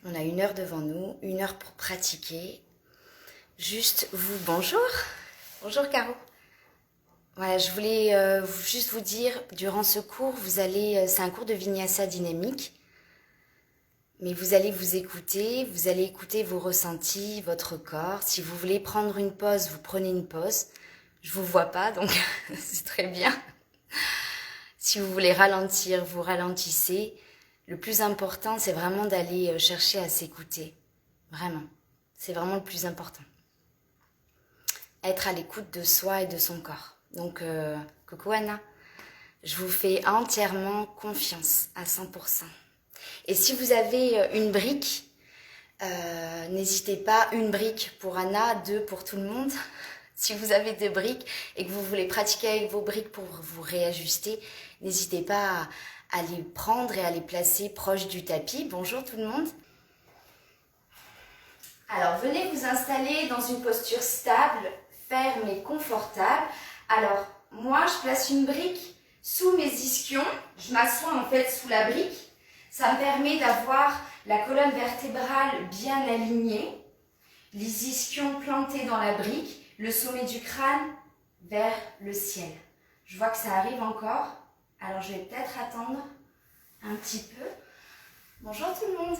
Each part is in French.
On a 1 heure devant nous, 1 heure pour pratiquer. Juste vous, bonjour. Bonjour Caro. Voilà, je voulais juste vous dire, durant ce cours, c'est un cours de Vinyasa dynamique, mais vous allez vous allez écouter vos ressentis, votre corps. Si vous voulez prendre une pause, vous prenez une pause. Je vous vois pas, donc c'est très bien. Si vous voulez ralentir, vous ralentissez. Le plus important, c'est vraiment d'aller chercher à s'écouter. Vraiment. C'est vraiment le plus important. Être à l'écoute de soi et de son corps. Donc, coucou Anna. Je vous fais entièrement confiance à 100%. Et si vous avez une brique, n'hésitez pas, 1 brique pour Anna, 2 pour tout le monde. Si vous avez 2 briques et que vous voulez pratiquer avec vos briques pour vous réajuster, n'hésitez pas à les prendre et à les placer proche du tapis. Bonjour tout le monde. Alors, venez vous installer dans une posture stable, ferme et confortable. Alors, moi, je place une brique sous mes ischions. Je m'assois en fait sous la brique. Ça me permet d'avoir la colonne vertébrale bien alignée, les ischions plantés dans la brique, le sommet du crâne vers le ciel. Je vois que ça arrive encore, alors je vais peut-être attendre un petit peu. Bonjour tout le monde.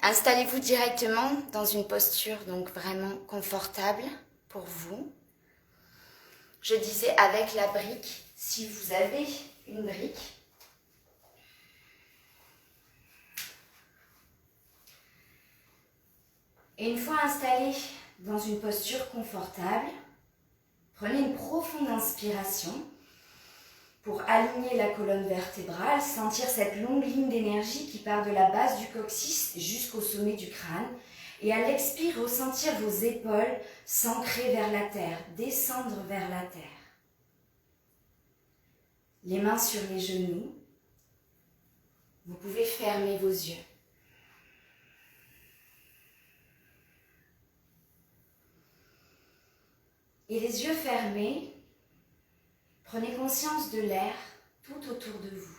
Installez-vous directement dans une posture donc vraiment confortable pour vous. Je disais avec la brique, si vous avez une brique. Et une fois installé dans une posture confortable, prenez une profonde inspiration pour aligner la colonne vertébrale, sentir cette longue ligne d'énergie qui part de la base du coccyx jusqu'au sommet du crâne. Et à l'expire, ressentir vos épaules s'ancrer vers la terre, descendre vers la terre. Les mains sur les genoux. Vous pouvez fermer vos yeux. Et les yeux fermés, prenez conscience de l'air tout autour de vous.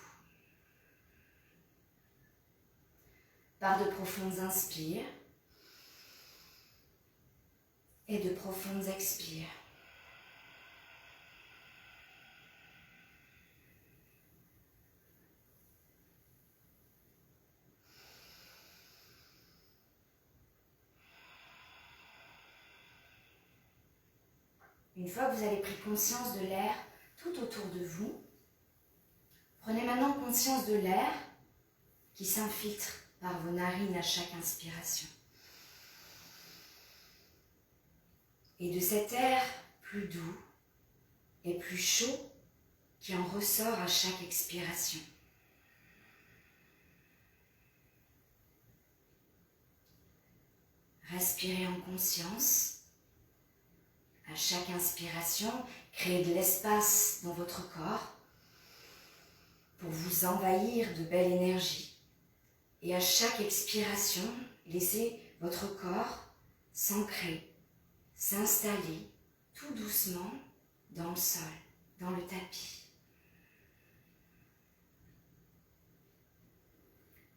Par de profondes inspires et de profondes expires. Une fois que vous avez pris conscience de l'air tout autour de vous, prenez maintenant conscience de l'air qui s'infiltre par vos narines à chaque inspiration. Et de cet air plus doux et plus chaud qui en ressort à chaque expiration. Respirez en conscience. À chaque inspiration, créez de l'espace dans votre corps pour vous envahir de belle énergie. Et à chaque expiration, laissez votre corps s'ancrer, s'installer tout doucement dans le sol, dans le tapis.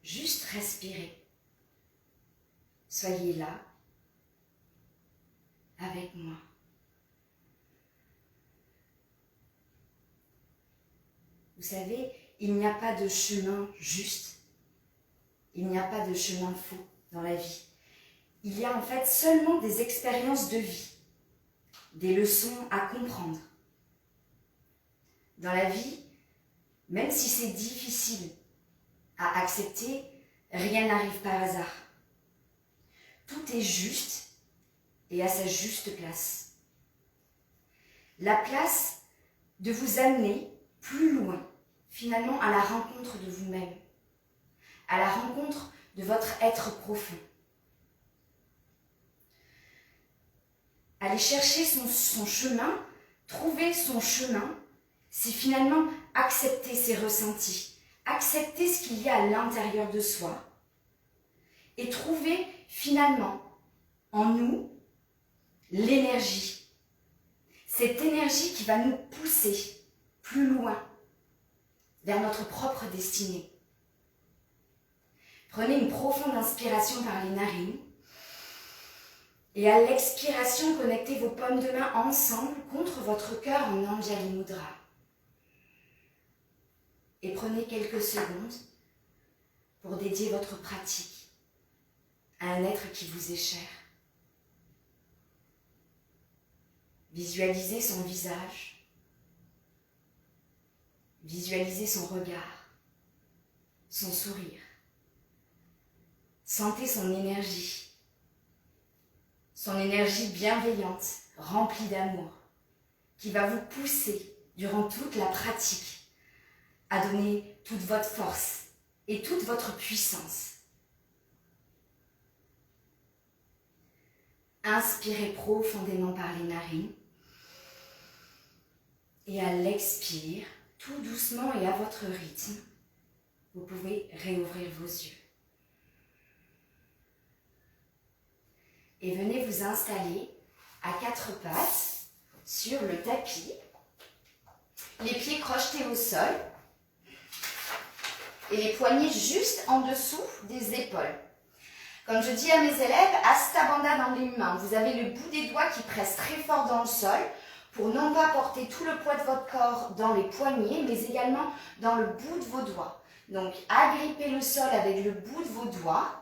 Juste respirez. Soyez là, avec moi. Vous savez, il n'y a pas de chemin juste, il n'y a pas de chemin faux dans la vie. Il y a en fait seulement des expériences de vie, des leçons à comprendre. Dans la vie, même si c'est difficile à accepter, rien n'arrive par hasard. Tout est juste et à sa juste place. La place de vous amener plus loin, finalement à la rencontre de vous-même, à la rencontre de votre être profond. Aller chercher son chemin, trouver son chemin, c'est finalement accepter ses ressentis, accepter ce qu'il y a à l'intérieur de soi et trouver finalement en nous l'énergie. Cette énergie qui va nous pousser plus loin vers notre propre destinée. Prenez une profonde inspiration par les narines. Et à l'expiration, connectez vos paumes de main ensemble contre votre cœur en Anjali Mudra. Et prenez quelques secondes pour dédier votre pratique à un être qui vous est cher. Visualisez son visage, visualisez son regard, son sourire. Sentez son énergie bienveillante, remplie d'amour, qui va vous pousser durant toute la pratique à donner toute votre force et toute votre puissance. Inspirez profondément par les narines et à l'expire, tout doucement et à votre rythme, vous pouvez réouvrir vos yeux. Et venez vous installer à quatre pattes sur le tapis, les pieds crochetés au sol et les poignets juste en dessous des épaules. Comme je dis à mes élèves, Hasta Bandha dans les mains. Vous avez le bout des doigts qui presse très fort dans le sol pour non pas porter tout le poids de votre corps dans les poignets, mais également dans le bout de vos doigts. Donc, agrippez le sol avec le bout de vos doigts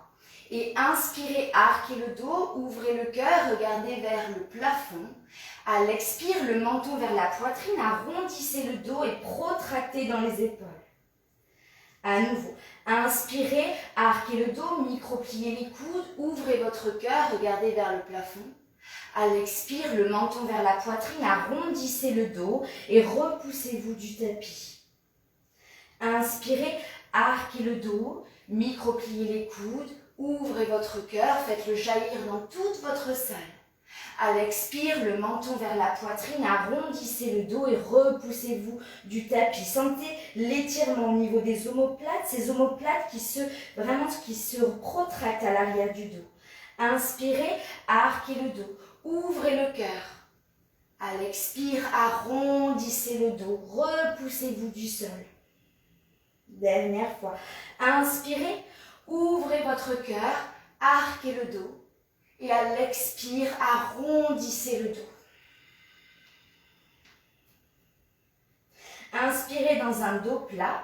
et inspirez, arquez le dos, ouvrez le cœur, regardez vers le plafond. À l'expire, le menton vers la poitrine, arrondissez le dos et protractez dans les épaules. À nouveau, inspirez, arquez le dos, micro-pliez les coudes, ouvrez votre cœur, regardez vers le plafond. À l'expire, le menton vers la poitrine, arrondissez le dos et repoussez-vous du tapis. Inspirez, arquez le dos, micro-pliez les coudes, ouvrez votre cœur, faites-le jaillir dans toute votre salle. À l'expire, le menton vers la poitrine, arrondissez le dos et repoussez-vous du tapis. Sentez l'étirement au niveau des omoplates, ces omoplates qui se protractent à l'arrière du dos. Inspirez, arquez le dos, ouvrez le cœur. À l'expire, arrondissez le dos, repoussez-vous du sol. Dernière fois. Inspirez, ouvrez votre cœur, arquez le dos. Et à l'expire, arrondissez le dos. Inspirez dans un dos plat.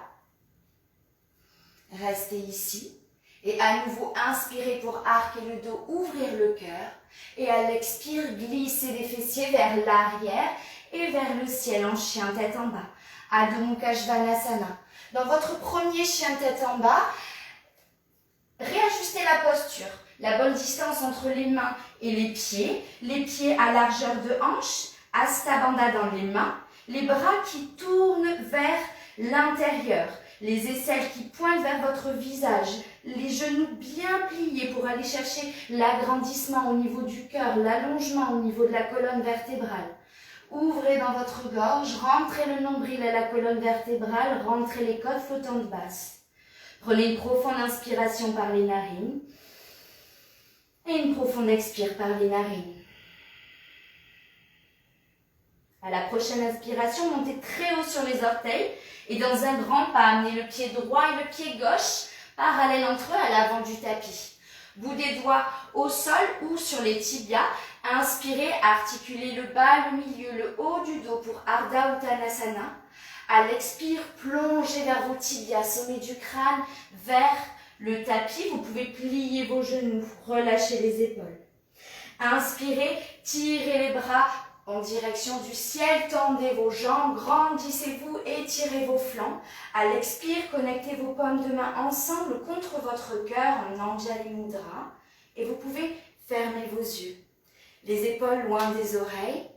Restez ici. Et à nouveau, inspirez pour arquer le dos, ouvrir le cœur. Et à l'expire, glissez les fessiers vers l'arrière et vers le ciel en chien tête en bas. Adho Mukha Svanasana. Dans votre premier chien tête en bas, réajustez la posture. La bonne distance entre les mains et les pieds à largeur de hanche, Hasta Bandha dans les mains, les bras qui tournent vers l'intérieur, les aisselles qui pointent vers votre visage, les genoux bien pliés pour aller chercher l'agrandissement au niveau du cœur, l'allongement au niveau de la colonne vertébrale. Ouvrez dans votre gorge, rentrez le nombril à la colonne vertébrale, rentrez les côtes flottantes basses. Prenez une profonde inspiration par les narines. Et une profonde expire par les narines. À la prochaine inspiration, montez très haut sur les orteils et dans un grand pas, amenez le pied droit et le pied gauche parallèles entre eux à l'avant du tapis. Bout des doigts au sol ou sur les tibias. Inspirez, articulez le bas, le milieu, le haut du dos pour Ardha Uttanasana. À l'expire, plongez vers vos tibias, sommet du crâne, vers le tapis, vous pouvez plier vos genoux, relâcher les épaules. Inspirez, tirez les bras en direction du ciel, tendez vos jambes, grandissez-vous, étirez vos flancs. À l'expire, connectez vos paumes de main ensemble contre votre cœur en Anjali Mudra et vous pouvez fermer vos yeux. Les épaules loin des oreilles.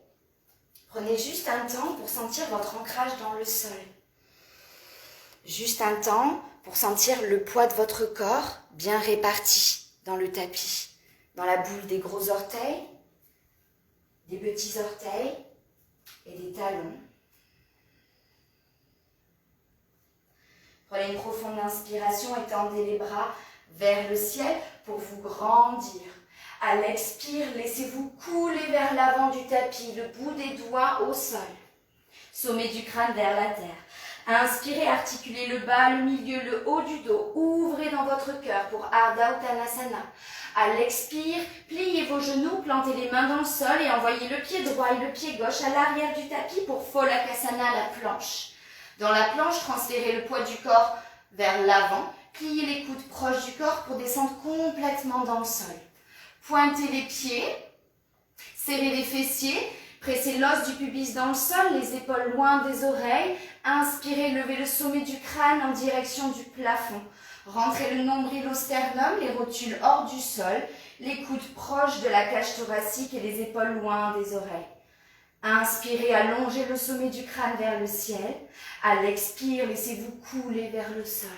Prenez juste un temps pour sentir votre ancrage dans le sol. Juste un temps pour sentir le poids de votre corps bien réparti dans le tapis, dans la boule des gros orteils, des petits orteils et des talons. Prenez une profonde inspiration, étendez les bras vers le ciel pour vous grandir. À l'expire, laissez-vous couler vers l'avant du tapis, le bout des doigts au sol. Sommet du crâne vers la terre. Inspirez, articulez le bas, le milieu, le haut du dos. Ouvrez dans votre cœur pour Ardha Uttanasana. À l'expire, pliez vos genoux, plantez les mains dans le sol et envoyez le pied droit et le pied gauche à l'arrière du tapis pour Pholakasana, la planche. Dans la planche, transférez le poids du corps vers l'avant. Pliez les coudes proches du corps pour descendre complètement dans le sol. Pointez les pieds, serrez les fessiers, pressez l'os du pubis dans le sol, les épaules loin des oreilles. Inspirez, levez le sommet du crâne en direction du plafond. Rentrez le nombril au sternum, les rotules hors du sol, les coudes proches de la cage thoracique et les épaules loin des oreilles. Inspirez, allongez le sommet du crâne vers le ciel. À l'expire, laissez-vous couler vers le sol.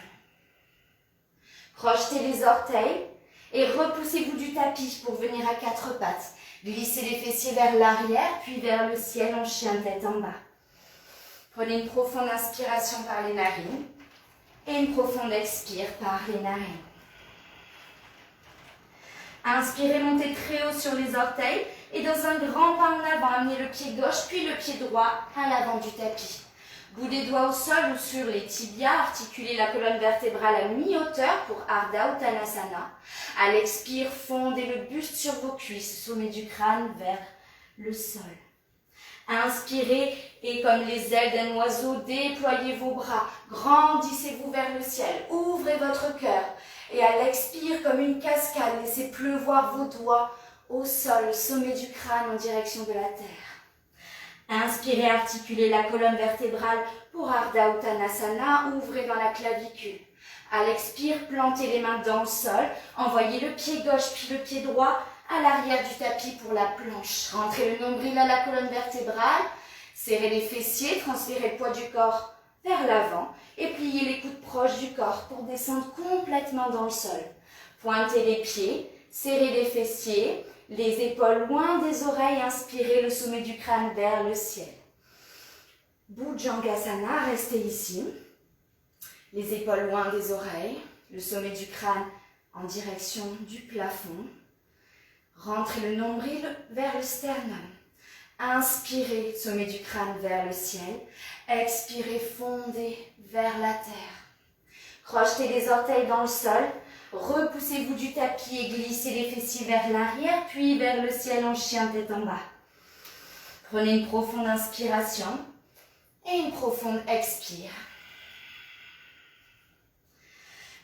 Projetez les orteils et repoussez-vous du tapis pour venir à quatre pattes. Glissez les fessiers vers l'arrière, puis vers le ciel en chien tête en bas. Prenez une profonde inspiration par les narines et une profonde expire par les narines. Inspirez, montez très haut sur les orteils et dans un grand pas en avant, amenez le pied gauche puis le pied droit à l'avant du tapis. Bout des doigts au sol ou sur les tibias, articulez la colonne vertébrale à mi-hauteur pour Ardha Uttanasana. À l'expire, fondez le buste sur vos cuisses, sommet du crâne vers le sol. Inspirez et comme les ailes d'un oiseau, déployez vos bras, grandissez-vous vers le ciel, ouvrez votre cœur. Et à l'expire, comme une cascade, laissez pleuvoir vos doigts au sol, sommet du crâne en direction de la terre. Inspirez, articulez la colonne vertébrale pour Ardha Uttanasana, ouvrez dans la clavicule. À l'expire, plantez les mains dans le sol, envoyez le pied gauche puis le pied droit à l'arrière du tapis pour la planche. Rentrez le nombril à la colonne vertébrale, serrez les fessiers, transférez le poids du corps vers l'avant et pliez les coudes proches du corps pour descendre complètement dans le sol. Pointez les pieds, serrez les fessiers, les épaules loin des oreilles, inspirez le sommet du crâne vers le ciel. Bhujangasana, restez ici. Les épaules loin des oreilles, le sommet du crâne en direction du plafond. Rentrez le nombril vers le sternum. Inspirez, sommet du crâne vers le ciel. Expirez, fondez vers la terre. Crochetez les orteils dans le sol. Repoussez-vous du tapis et glissez les fessiers vers l'arrière, puis vers le ciel en chien tête en bas. Prenez une profonde inspiration et une profonde expire.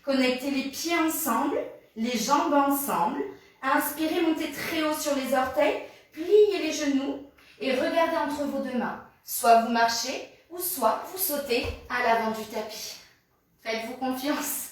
Connectez les pieds ensemble, les jambes ensemble. Inspirez, montez très haut sur les orteils, pliez les genoux et regardez entre vos deux mains. Soit vous marchez ou soit vous sautez à l'avant du tapis. Faites-vous confiance.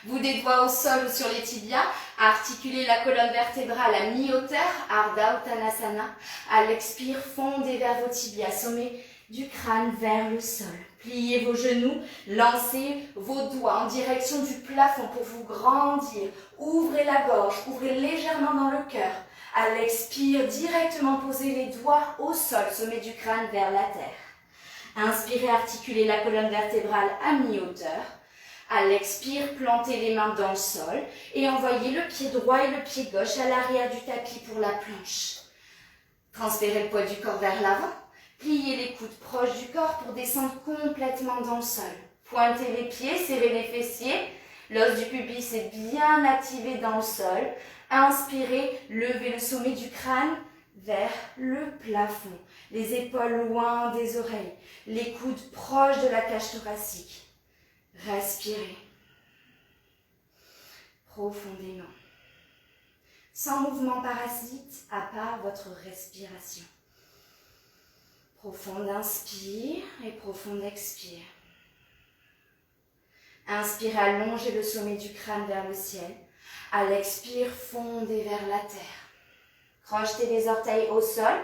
Bout des doigts au sol ou sur les tibias, articulez la colonne vertébrale à mi-hauteur, Ardha Uttanasana. À l'expire, fondez vers vos tibias, sommet du crâne vers le sol. Pliez vos genoux, lancez vos doigts en direction du plafond pour vous grandir. Ouvrez la gorge, ouvrez légèrement dans le cœur. À l'expire, directement posez les doigts au sol, sommet du crâne vers la terre. Inspirez, articulez la colonne vertébrale à mi-hauteur. À l'expire, plantez les mains dans le sol et envoyez le pied droit et le pied gauche à l'arrière du tapis pour la planche. Transférez le poids du corps vers l'avant. Pliez les coudes proches du corps pour descendre complètement dans le sol. Pointez les pieds, serrez les fessiers. L'os du pubis est bien activé dans le sol. Inspirez, levez le sommet du crâne vers le plafond. Les épaules loin des oreilles. Les coudes proches de la cage thoracique. Respirez profondément, sans mouvement parasite à part votre respiration. Profonde inspire et profonde expire. Inspirez, allongez le sommet du crâne vers le ciel. À l'expire, fondez vers la terre. Crochetez les orteils au sol.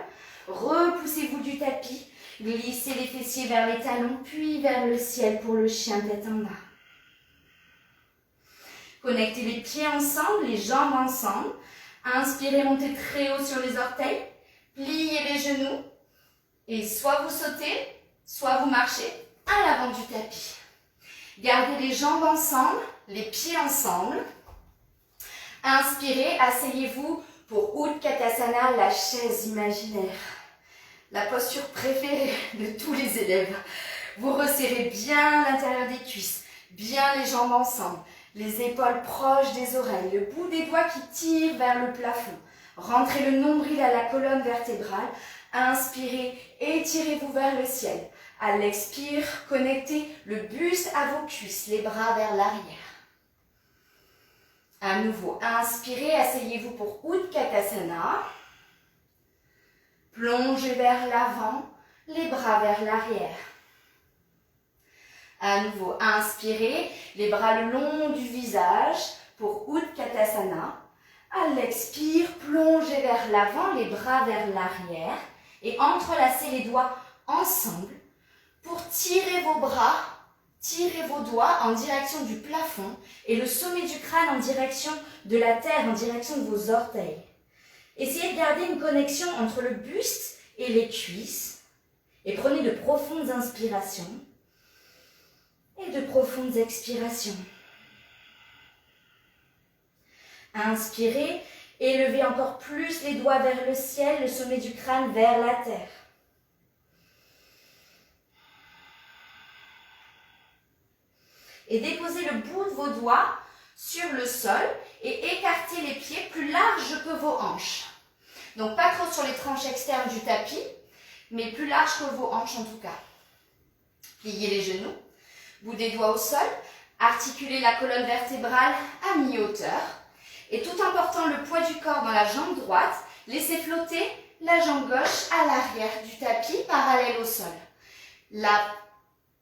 Repoussez-vous du tapis. Glissez les fessiers vers les talons, puis vers le ciel pour le chien tête en bas. Connectez les pieds ensemble, les jambes ensemble. Inspirez, montez très haut sur les orteils. Pliez les genoux. Et soit vous sautez, soit vous marchez à l'avant du tapis. Gardez les jambes ensemble, les pieds ensemble. Inspirez, asseyez-vous pour Utkatasana, la chaise imaginaire. La posture préférée de tous les élèves. Vous resserrez bien l'intérieur des cuisses, bien les jambes ensemble, les épaules proches des oreilles, le bout des doigts qui tire vers le plafond. Rentrez le nombril à la colonne vertébrale. Inspirez, étirez-vous vers le ciel. À l'expire, connectez le buste à vos cuisses, les bras vers l'arrière. À nouveau, inspirez, asseyez-vous pour Utkatasana. Plongez vers l'avant, les bras vers l'arrière. À nouveau, inspirez, les bras le long du visage pour Utkatasana. À l'expire, plongez vers l'avant, les bras vers l'arrière et entrelacez les doigts ensemble pour tirer vos bras, tirer vos doigts en direction du plafond et le sommet du crâne en direction de la terre, en direction de vos orteils. Essayez de garder une connexion entre le buste et les cuisses et prenez de profondes inspirations et de profondes expirations. Inspirez, élevez encore plus les doigts vers le ciel, le sommet du crâne vers la terre. Et déposez le bout de vos doigts sur le sol et écartez les pieds plus larges que vos hanches. Donc pas trop sur les tranches externes du tapis, mais plus large que vos hanches en tout cas. Pliez les genoux, bout des doigts au sol, articulez la colonne vertébrale à mi-hauteur. Et tout en portant le poids du corps dans la jambe droite, laissez flotter la jambe gauche à l'arrière du tapis, parallèle au sol. La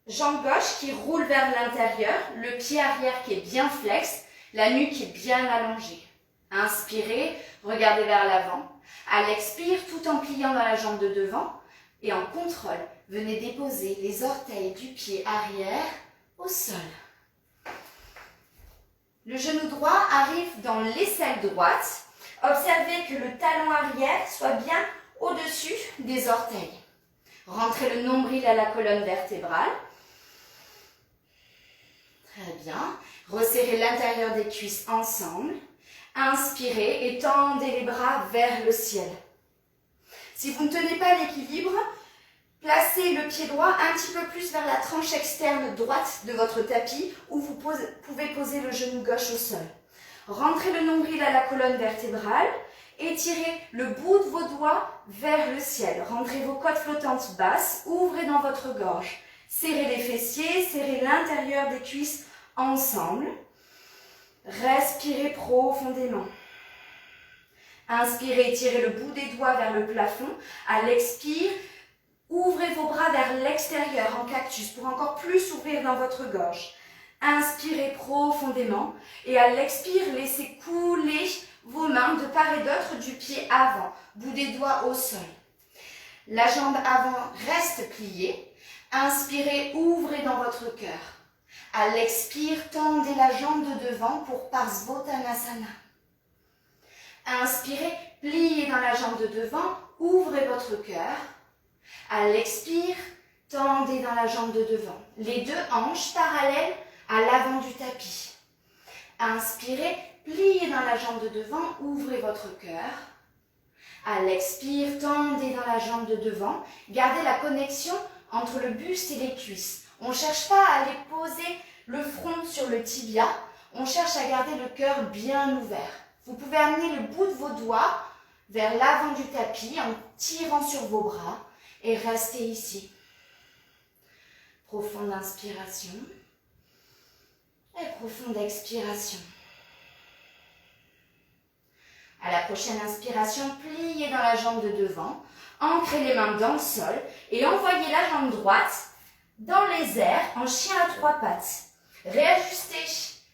jambe gauche qui roule vers l'intérieur, le pied arrière qui est bien flex, la nuque qui est bien allongée. Inspirez, regardez vers l'avant. À l'expire, tout en pliant dans la jambe de devant. Et en contrôle, venez déposer les orteils du pied arrière au sol. Le genou droit arrive dans l'aisselle droite. Observez que le talon arrière soit bien au-dessus des orteils. Rentrez le nombril à la colonne vertébrale. Très bien. Resserrez l'intérieur des cuisses ensemble. Inspirez et tendez les bras vers le ciel. Si vous ne tenez pas l'équilibre, placez le pied droit un petit peu plus vers la tranche externe droite de votre tapis où vous pouvez poser le genou gauche au sol. Rentrez le nombril à la colonne vertébrale. Étirez le bout de vos doigts vers le ciel. Rentrez vos côtes flottantes basses. Ouvrez dans votre gorge. Serrez les fessiers, serrez l'intérieur des cuisses ensemble. Respirez profondément. Inspirez, étirez le bout des doigts vers le plafond. À l'expire, ouvrez vos bras vers l'extérieur en cactus pour encore plus ouvrir dans votre gorge. Inspirez profondément et à l'expire, laissez couler vos mains de part et d'autre du pied avant, bout des doigts au sol. La jambe avant reste pliée. Inspirez, ouvrez dans votre cœur. À l'expire, tendez la jambe de devant pour Parsvottanasana. Inspirez, pliez dans la jambe de devant, ouvrez votre cœur. À l'expire, tendez dans la jambe de devant. Les deux hanches parallèles à l'avant du tapis. Inspirez, pliez dans la jambe de devant, ouvrez votre cœur. À l'expire, tendez dans la jambe de devant. Gardez la connexion entre le buste et les cuisses. On ne cherche pas à aller poser le front sur le tibia. On cherche à garder le cœur bien ouvert. Vous pouvez amener le bout de vos doigts vers l'avant du tapis en tirant sur vos bras et restez ici. Profonde inspiration et profonde expiration. À la prochaine inspiration, pliez dans la jambe de devant, ancrez les mains dans le sol et envoyez la jambe droite dans les airs en chien à trois pattes. Réajustez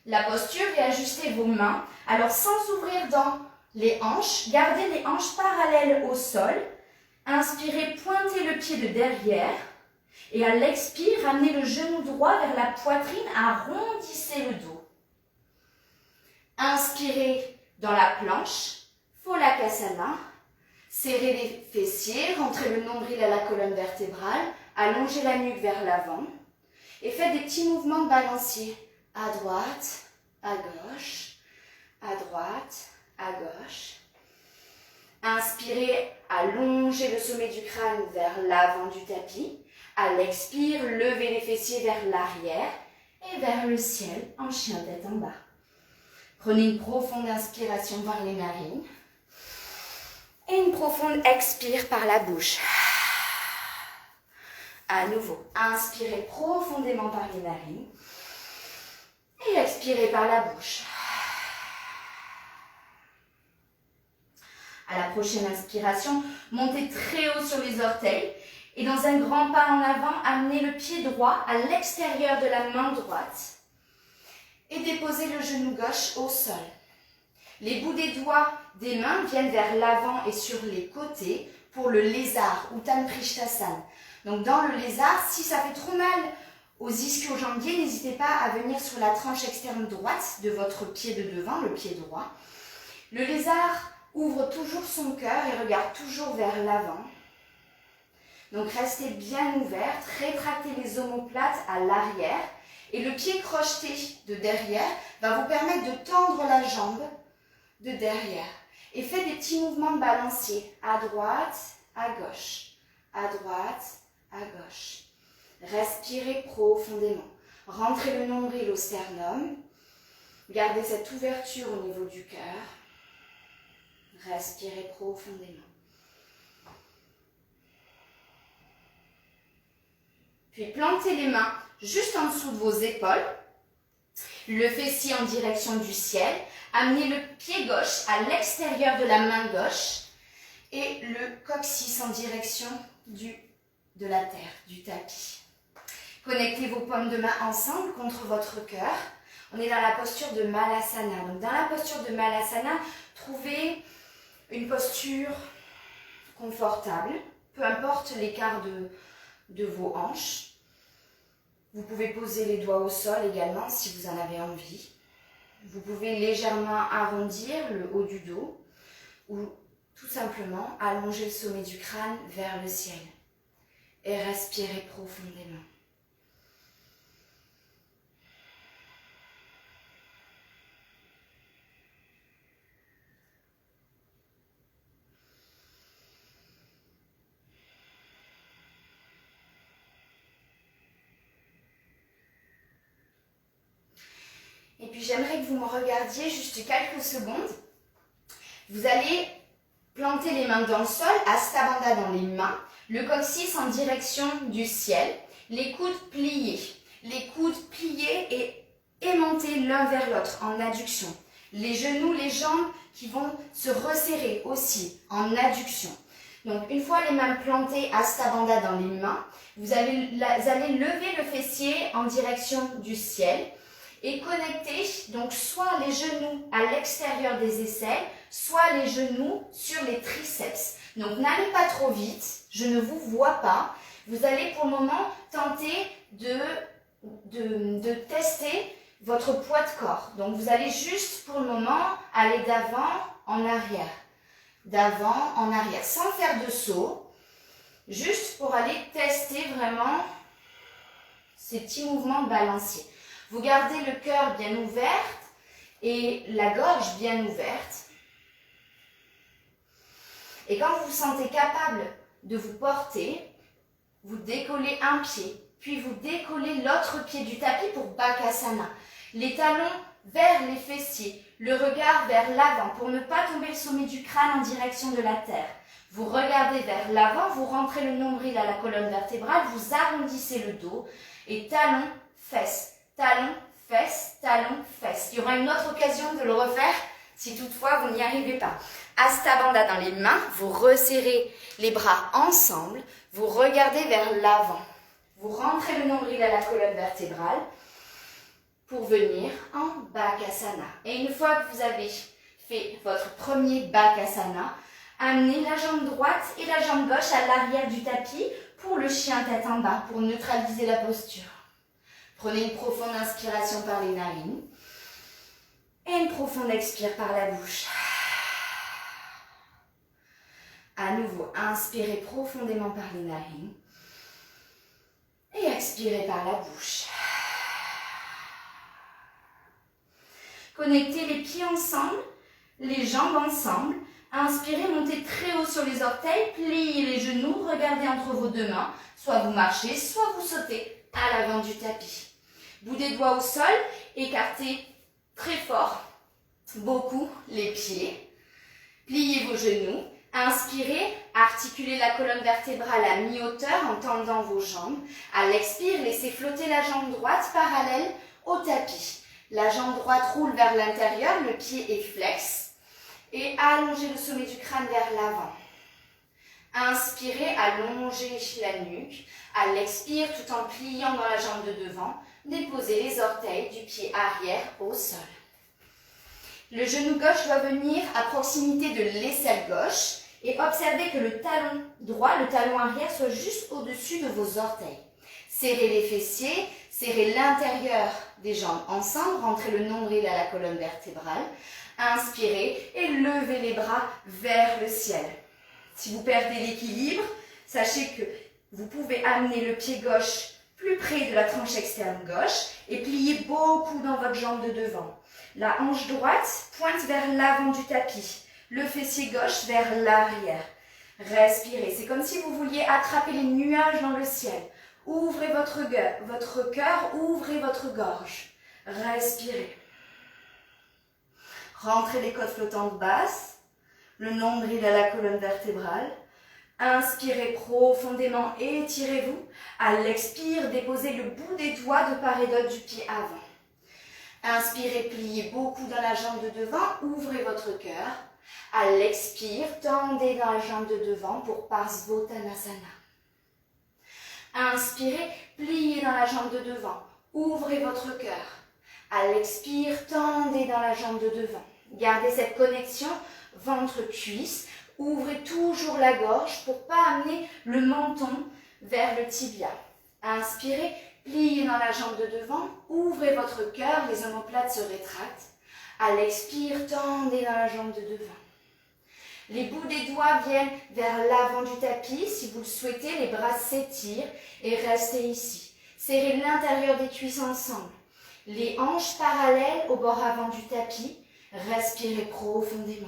la posture, réajustez vos mains. Alors sans ouvrir dans les hanches, gardez les hanches parallèles au sol. Inspirez, pointez le pied de derrière. Et à l'expire, ramenez le genou droit vers la poitrine, arrondissez le dos. Inspirez dans la planche, Pholakasana. Serrez les fessiers, rentrez le nombril à la colonne vertébrale, allongez la nuque vers l'avant et faites des petits mouvements de balancier. À droite, à gauche, à droite, à gauche. Inspirez, allongez le sommet du crâne vers l'avant du tapis. À l'expire, levez les fessiers vers l'arrière et vers le ciel en chien tête en bas. Prenez une profonde inspiration par les narines et une profonde expire par la bouche. À nouveau, inspirez profondément par les narines et expirez par la bouche. À la prochaine inspiration, montez très haut sur les orteils et dans un grand pas en avant, amenez le pied droit à l'extérieur de la main droite et déposez le genou gauche au sol. Les bouts des doigts des mains viennent vers l'avant et sur les côtés pour le lézard, Uttan Prishtasana. Donc dans le lézard, si ça fait trop mal aux ischio-jambiers, n'hésitez pas à venir sur la tranche externe droite de votre pied de devant, le pied droit. Le lézard ouvre toujours son cœur et regarde toujours vers l'avant. Donc restez bien ouverts, rétractez les omoplates à l'arrière et le pied crocheté de derrière va vous permettre de tendre la jambe de derrière. Et faites des petits mouvements balanciers à droite, à gauche, à droite, à gauche. Respirez profondément. Rentrez le nombril au sternum. Gardez cette ouverture au niveau du cœur. Respirez profondément. Puis plantez les mains juste en dessous de vos épaules. Le fessier en direction du ciel. Amenez le pied gauche à l'extérieur de la main gauche. Et le coccyx en direction de la terre, du tapis. Connectez vos paumes de main ensemble contre votre cœur. On est dans la posture de Malasana. Donc dans la posture de Malasana, trouvez une posture confortable, peu importe l'écart de vos hanches. Vous pouvez poser les doigts au sol également si vous en avez envie. Vous pouvez légèrement arrondir le haut du dos ou tout simplement allonger le sommet du crâne vers le ciel. Et respirez profondément. Et puis j'aimerais que vous me regardiez juste quelques secondes. Vous allez planter les mains dans le sol, Hasta Bandha dans les mains, le coccyx en direction du ciel, les coudes pliés. Les coudes pliés et aimantés l'un vers l'autre en adduction. Les genoux, les jambes qui vont se resserrer aussi en adduction. Donc une fois les mains plantées, Hasta Bandha dans les mains, vous allez lever le fessier en direction du ciel. Et connectez donc soit les genoux à l'extérieur des aisselles, soit les genoux sur les triceps. Donc n'allez pas trop vite, je ne vous vois pas. Vous allez pour le moment tenter de tester votre poids de corps. Donc vous allez juste pour le moment aller d'avant en arrière. D'avant en arrière, sans faire de saut. Juste pour aller tester vraiment ces petits mouvements balanciers. Vous gardez le cœur bien ouvert et la gorge bien ouverte. Et quand vous vous sentez capable de vous porter, vous décollez un pied, puis vous décollez l'autre pied du tapis pour Bakasana. Les talons vers les fessiers, le regard vers l'avant pour ne pas tomber le sommet du crâne en direction de la terre. Vous regardez vers l'avant, vous rentrez le nombril à la colonne vertébrale, vous arrondissez le dos et talons, fesses. Talons, fesses, talons, fesses. Il y aura une autre occasion de le refaire si toutefois vous n'y arrivez pas. Hasta Bandha dans les mains, vous resserrez les bras ensemble, vous regardez vers l'avant. Vous rentrez le nombril à la colonne vertébrale pour venir en Bakasana. Et une fois que vous avez fait votre premier Bakasana, amenez la jambe droite et la jambe gauche à l'arrière du tapis pour le chien tête en bas, pour neutraliser la posture. Prenez une profonde inspiration par les narines et une profonde expire par la bouche. À nouveau, inspirez profondément par les narines et expirez par la bouche. Connectez les pieds ensemble, les jambes ensemble. Inspirez, montez très haut sur les orteils, pliez les genoux, regardez entre vos deux mains. Soit vous marchez, soit vous sautez à l'avant du tapis. Bout des doigts au sol, écartez très fort, beaucoup les pieds. Pliez vos genoux. Inspirez, articulez la colonne vertébrale à mi-hauteur en tendant vos jambes. À l'expire, laissez flotter la jambe droite parallèle au tapis. La jambe droite roule vers l'intérieur, le pied est flex. Et allongez le sommet du crâne vers l'avant. Inspirez, allongez la nuque. À l'expire, tout en pliant dans la jambe de devant, déposez les orteils du pied arrière au sol. Le genou gauche doit venir à proximité de l'aisselle gauche et observez que le talon droit, le talon arrière, soit juste au-dessus de vos orteils. Serrez les fessiers, serrez l'intérieur des jambes ensemble, rentrez le nombril à la colonne vertébrale. Inspirez et levez les bras vers le ciel. Si vous perdez l'équilibre, sachez que vous pouvez amener le pied gauche plus près de la tranche externe gauche et plier beaucoup dans votre jambe de devant. La hanche droite pointe vers l'avant du tapis, le fessier gauche vers l'arrière. Respirez, c'est comme si vous vouliez attraper les nuages dans le ciel. Ouvrez votre cœur, ouvrez votre gorge. Respirez. Rentrez les côtes flottantes basses, le nombril à la colonne vertébrale. Inspirez profondément, étirez-vous. À l'expire, déposez le bout des doigts de part et d'autre du pied avant. Inspirez, pliez beaucoup dans la jambe de devant, ouvrez votre cœur. À l'expire, tendez dans la jambe de devant pour Parsvottanasana. Inspirez, pliez dans la jambe de devant, ouvrez votre cœur. À l'expire, tendez dans la jambe de devant. Gardez cette connexion ventre-cuisse. Ouvrez toujours la gorge pour ne pas amener le menton vers le tibia. Inspirez, pliez dans la jambe de devant, ouvrez votre cœur, les omoplates se rétractent. À l'expire, tendez dans la jambe de devant. Les bouts des doigts viennent vers l'avant du tapis. Si vous le souhaitez, les bras s'étirent et restez ici. Serrez l'intérieur des cuisses ensemble. Les hanches parallèles au bord avant du tapis. Respirez profondément.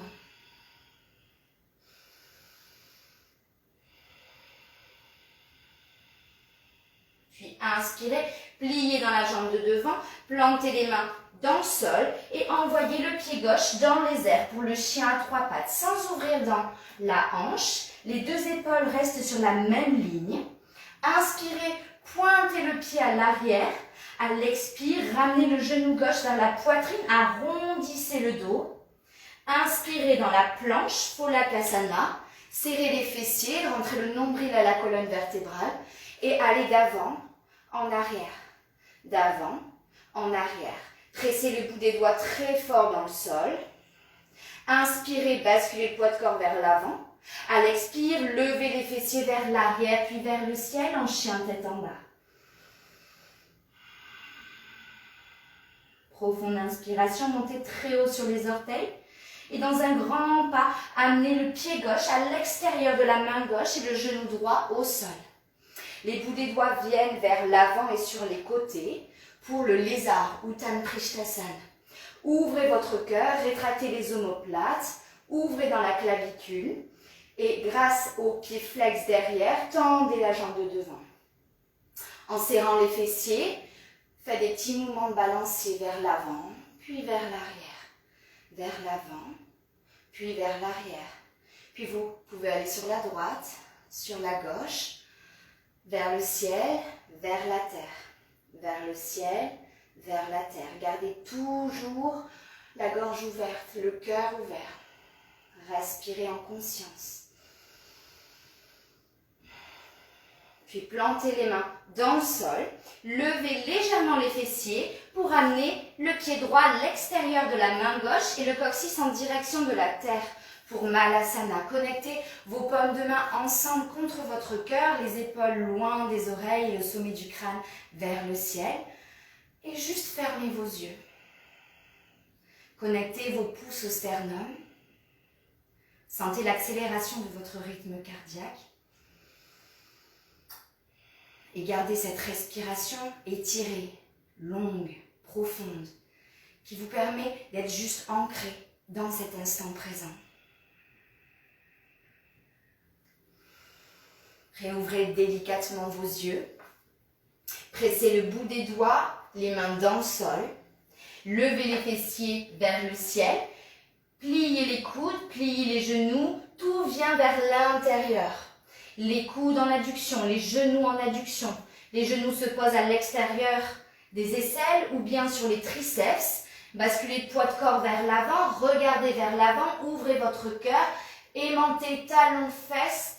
Puis inspirez, pliez dans la jambe de devant, plantez les mains dans le sol et envoyez le pied gauche dans les airs pour le chien à trois pattes sans ouvrir dans la hanche. Les deux épaules restent sur la même ligne. Inspirez, pointez le pied à l'arrière. À l'expire, ramenez le genou gauche vers la poitrine, arrondissez le dos. Inspirez dans la planche, Pholakasana. Serrez les fessiers, rentrez le nombril à la colonne vertébrale et allez d'avant en arrière. D'avant en arrière. Pressez le bout des doigts très fort dans le sol. Inspirez, basculez le poids de corps vers l'avant. À l'expire, levez les fessiers vers l'arrière, puis vers le ciel en chien tête en bas. Profonde inspiration, montez très haut sur les orteils. Et dans un grand pas, amenez le pied gauche à l'extérieur de la main gauche et le genou droit au sol. Les bouts des doigts viennent vers l'avant et sur les côtés pour le lézard, Uttan Prishtasana. Ouvrez votre cœur, rétractez les omoplates, ouvrez dans la clavicule et grâce aux pieds flex derrière, tendez la jambe de devant. En serrant les fessiers, faites des petits mouvements de balancier vers l'avant, puis vers l'arrière, vers l'avant, puis vers l'arrière. Puis vous pouvez aller sur la droite, sur la gauche, vers le ciel, vers la terre. Vers le ciel, vers la terre. Gardez toujours la gorge ouverte, le cœur ouvert. Respirez en conscience. Puis plantez les mains dans le sol. Levez légèrement les fessiers pour amener le pied droit à l'extérieur de la main gauche et le coccyx en direction de la terre. Pour Malasana, connectez vos paumes de main ensemble contre votre cœur, les épaules loin des oreilles et le sommet du crâne vers le ciel. Et juste fermez vos yeux. Connectez vos pouces au sternum. Sentez l'accélération de votre rythme cardiaque. Et gardez cette respiration étirée, longue, profonde, qui vous permet d'être juste ancré dans cet instant présent. Réouvrez délicatement vos yeux. Pressez le bout des doigts, les mains dans le sol. Levez les fessiers vers le ciel. Pliez les coudes, pliez les genoux. Tout vient vers l'intérieur. Les coudes en adduction, les genoux en adduction. Les genoux se posent à l'extérieur des aisselles ou bien sur les triceps. Basculez le poids de corps vers l'avant, regardez vers l'avant, ouvrez votre cœur. Aimantez talons-fesses,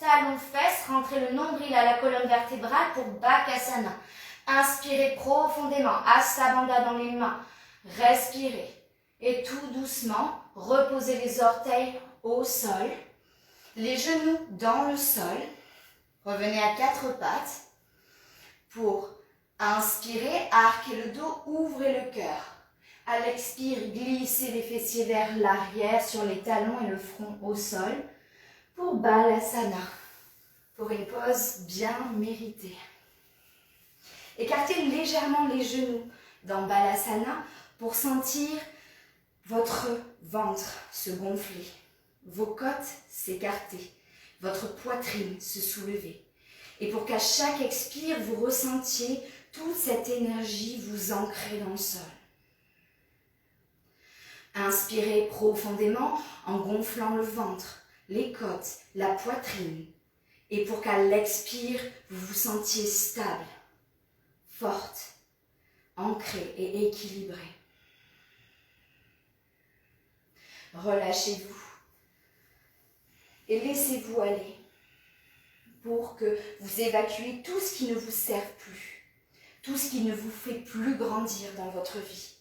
rentrez le nombril à la colonne vertébrale pour Bakasana. Inspirez profondément, Hasta Bandha dans les mains. Respirez. Et tout doucement, reposez les orteils au sol. Les genoux dans le sol. Revenez à quatre pattes. Pour inspirer, arquez le dos, ouvrez le cœur. À l'expire, glissez les fessiers vers l'arrière sur les talons et le front au sol pour Balasana, pour une pause bien méritée. Écartez légèrement les genoux dans Balasana pour sentir votre ventre se gonfler, vos côtes s'écarter, votre poitrine se soulever. Et pour qu'à chaque expire, vous ressentiez toute cette énergie vous ancrer dans le sol. Inspirez profondément en gonflant le ventre, les côtes, la poitrine. Et pour qu'à l'expire, vous vous sentiez stable, forte, ancrée et équilibrée. Relâchez-vous et laissez-vous aller pour que vous évacuez tout ce qui ne vous sert plus, tout ce qui ne vous fait plus grandir dans votre vie,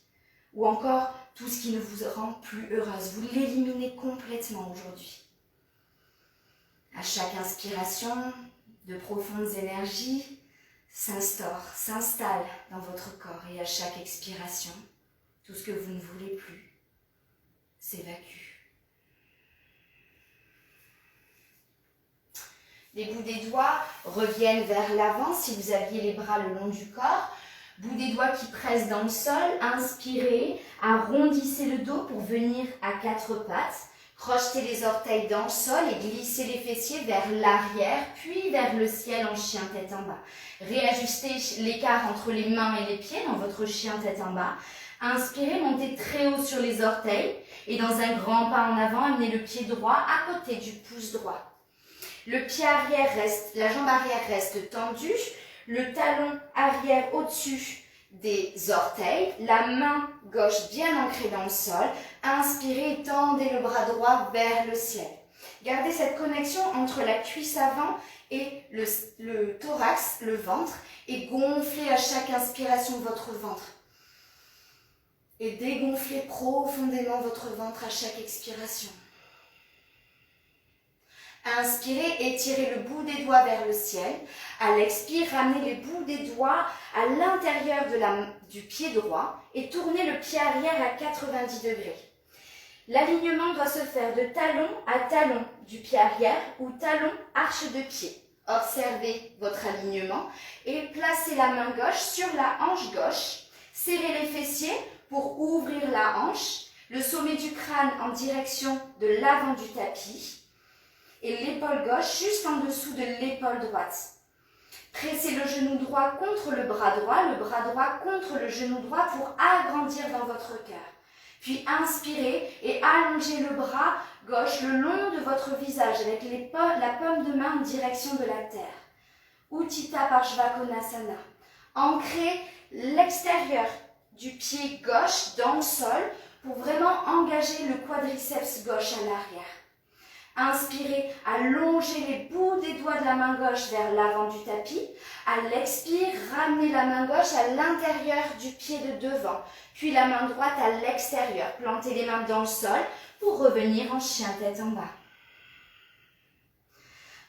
ou encore tout ce qui ne vous rend plus heureuse. Vous l'éliminez complètement aujourd'hui. À chaque inspiration, de profondes énergies s'installent dans votre corps. Et à chaque expiration, tout ce que vous ne voulez plus s'évacue. Les bouts des doigts reviennent vers l'avant si vous aviez les bras le long du corps. Bout des doigts qui pressent dans le sol, inspirez, arrondissez le dos pour venir à quatre pattes, crochetez les orteils dans le sol et glissez les fessiers vers l'arrière, puis vers le ciel en chien tête en bas. Réajustez l'écart entre les mains et les pieds dans votre chien tête en bas. Inspirez, montez très haut sur les orteils et dans un grand pas en avant, amenez le pied droit à côté du pouce droit. Le pied arrière reste, la jambe arrière reste tendue. Le talon arrière au-dessus des orteils, la main gauche bien ancrée dans le sol. Inspirez, tendez le bras droit vers le ciel. Gardez cette connexion entre la cuisse avant et le thorax, le ventre, et gonflez à chaque inspiration votre ventre. Et dégonflez profondément votre ventre à chaque expiration. Inspirez, étirez le bout des doigts vers le ciel. À l'expire, ramenez les bouts des doigts à l'intérieur du pied droit et tournez le pied arrière à 90 degrés. L'alignement doit se faire de talon à talon du pied arrière ou talon arche de pied. Observez votre alignement et placez la main gauche sur la hanche gauche. Serrez les fessiers pour ouvrir la hanche, le sommet du crâne en direction de l'avant du tapis. Et l'épaule gauche juste en dessous de l'épaule droite. Pressez le genou droit contre le bras droit contre le genou droit pour agrandir dans votre cœur. Puis inspirez et allongez le bras gauche le long de votre visage avec la paume de main en direction de la terre. Utthita Parshvakonasana. Ancrez l'extérieur du pied gauche dans le sol pour vraiment engager le quadriceps gauche à l'arrière. Inspirez, allongez les bouts des doigts de la main gauche vers l'avant du tapis. À l'expire, ramenez la main gauche à l'intérieur du pied de devant, puis la main droite à l'extérieur. Plantez les mains dans le sol pour revenir en chien tête en bas.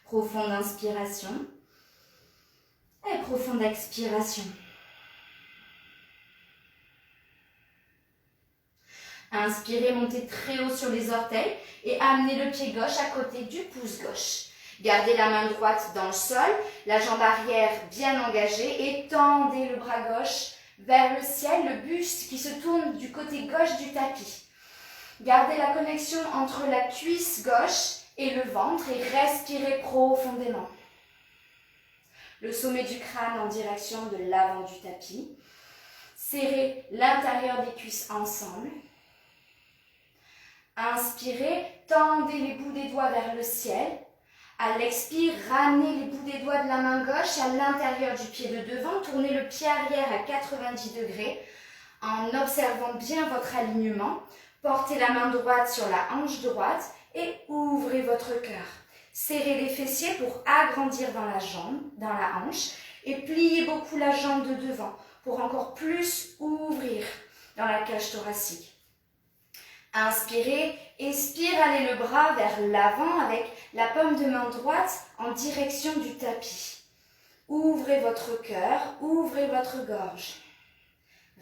Profonde inspiration et profonde expiration. Inspirez, montez très haut sur les orteils et amenez le pied gauche à côté du pouce gauche. Gardez la main droite dans le sol, la jambe arrière bien engagée et tendez le bras gauche vers le ciel, le buste qui se tourne du côté gauche du tapis. Gardez la connexion entre la cuisse gauche et le ventre et respirez profondément. le sommet du crâne en direction de l'avant du tapis. Serrez l'intérieur des cuisses ensemble. Inspirez, tendez les bouts des doigts vers le ciel. À l'expire, ramenez les bouts des doigts de la main gauche à l'intérieur du pied de devant. Tournez le pied arrière à 90 degrés en observant bien votre alignement. Portez la main droite sur la hanche droite et ouvrez votre cœur. Serrez les fessiers pour agrandir dans la jambe, dans la hanche et pliez beaucoup la jambe de devant pour encore plus ouvrir dans la cage thoracique. Inspirez, expirez le bras vers l'avant avec la paume de main droite en direction du tapis. Ouvrez votre cœur, ouvrez votre gorge.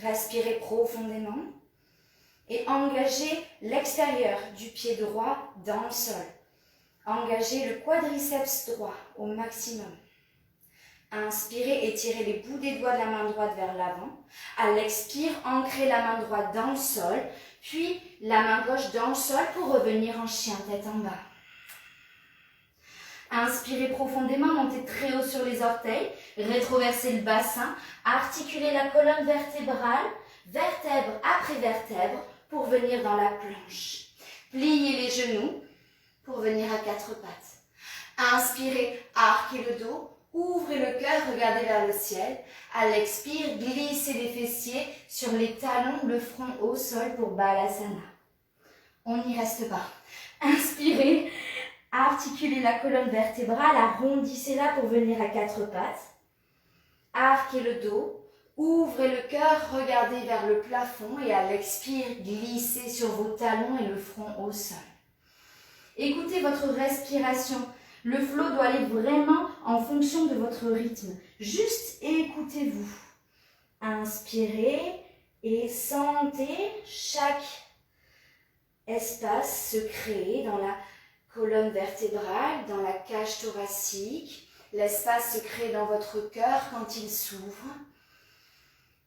Respirez profondément et engagez l'extérieur du pied droit dans le sol. Engagez le quadriceps droit au maximum. Inspirez, étirez les bouts des doigts de la main droite vers l'avant. À l'expire, ancrez la main droite dans le sol, puis la main gauche dans le sol pour revenir en chien tête en bas. Inspirez profondément, montez très haut sur les orteils, rétroversez le bassin, articulez la colonne vertébrale, vertèbre après vertèbre pour venir dans la planche. Pliez les genoux pour venir à quatre pattes. Inspirez, arquez le dos. Ouvrez le cœur, regardez vers le ciel. À l'expire, glissez les fessiers sur les talons, le front au sol pour Balasana. On n'y reste pas. Inspirez, articulez la colonne vertébrale, arrondissez-la pour venir à quatre pattes. Arquez le dos, ouvrez le cœur, regardez vers le plafond et à l'expire, glissez sur vos talons et le front au sol. Écoutez votre respiration. Le flow doit aller vraiment en fonction de votre rythme. Juste écoutez-vous. Inspirez et sentez chaque espace se créer dans la colonne vertébrale, dans la cage thoracique. L'espace se crée dans votre cœur quand il s'ouvre.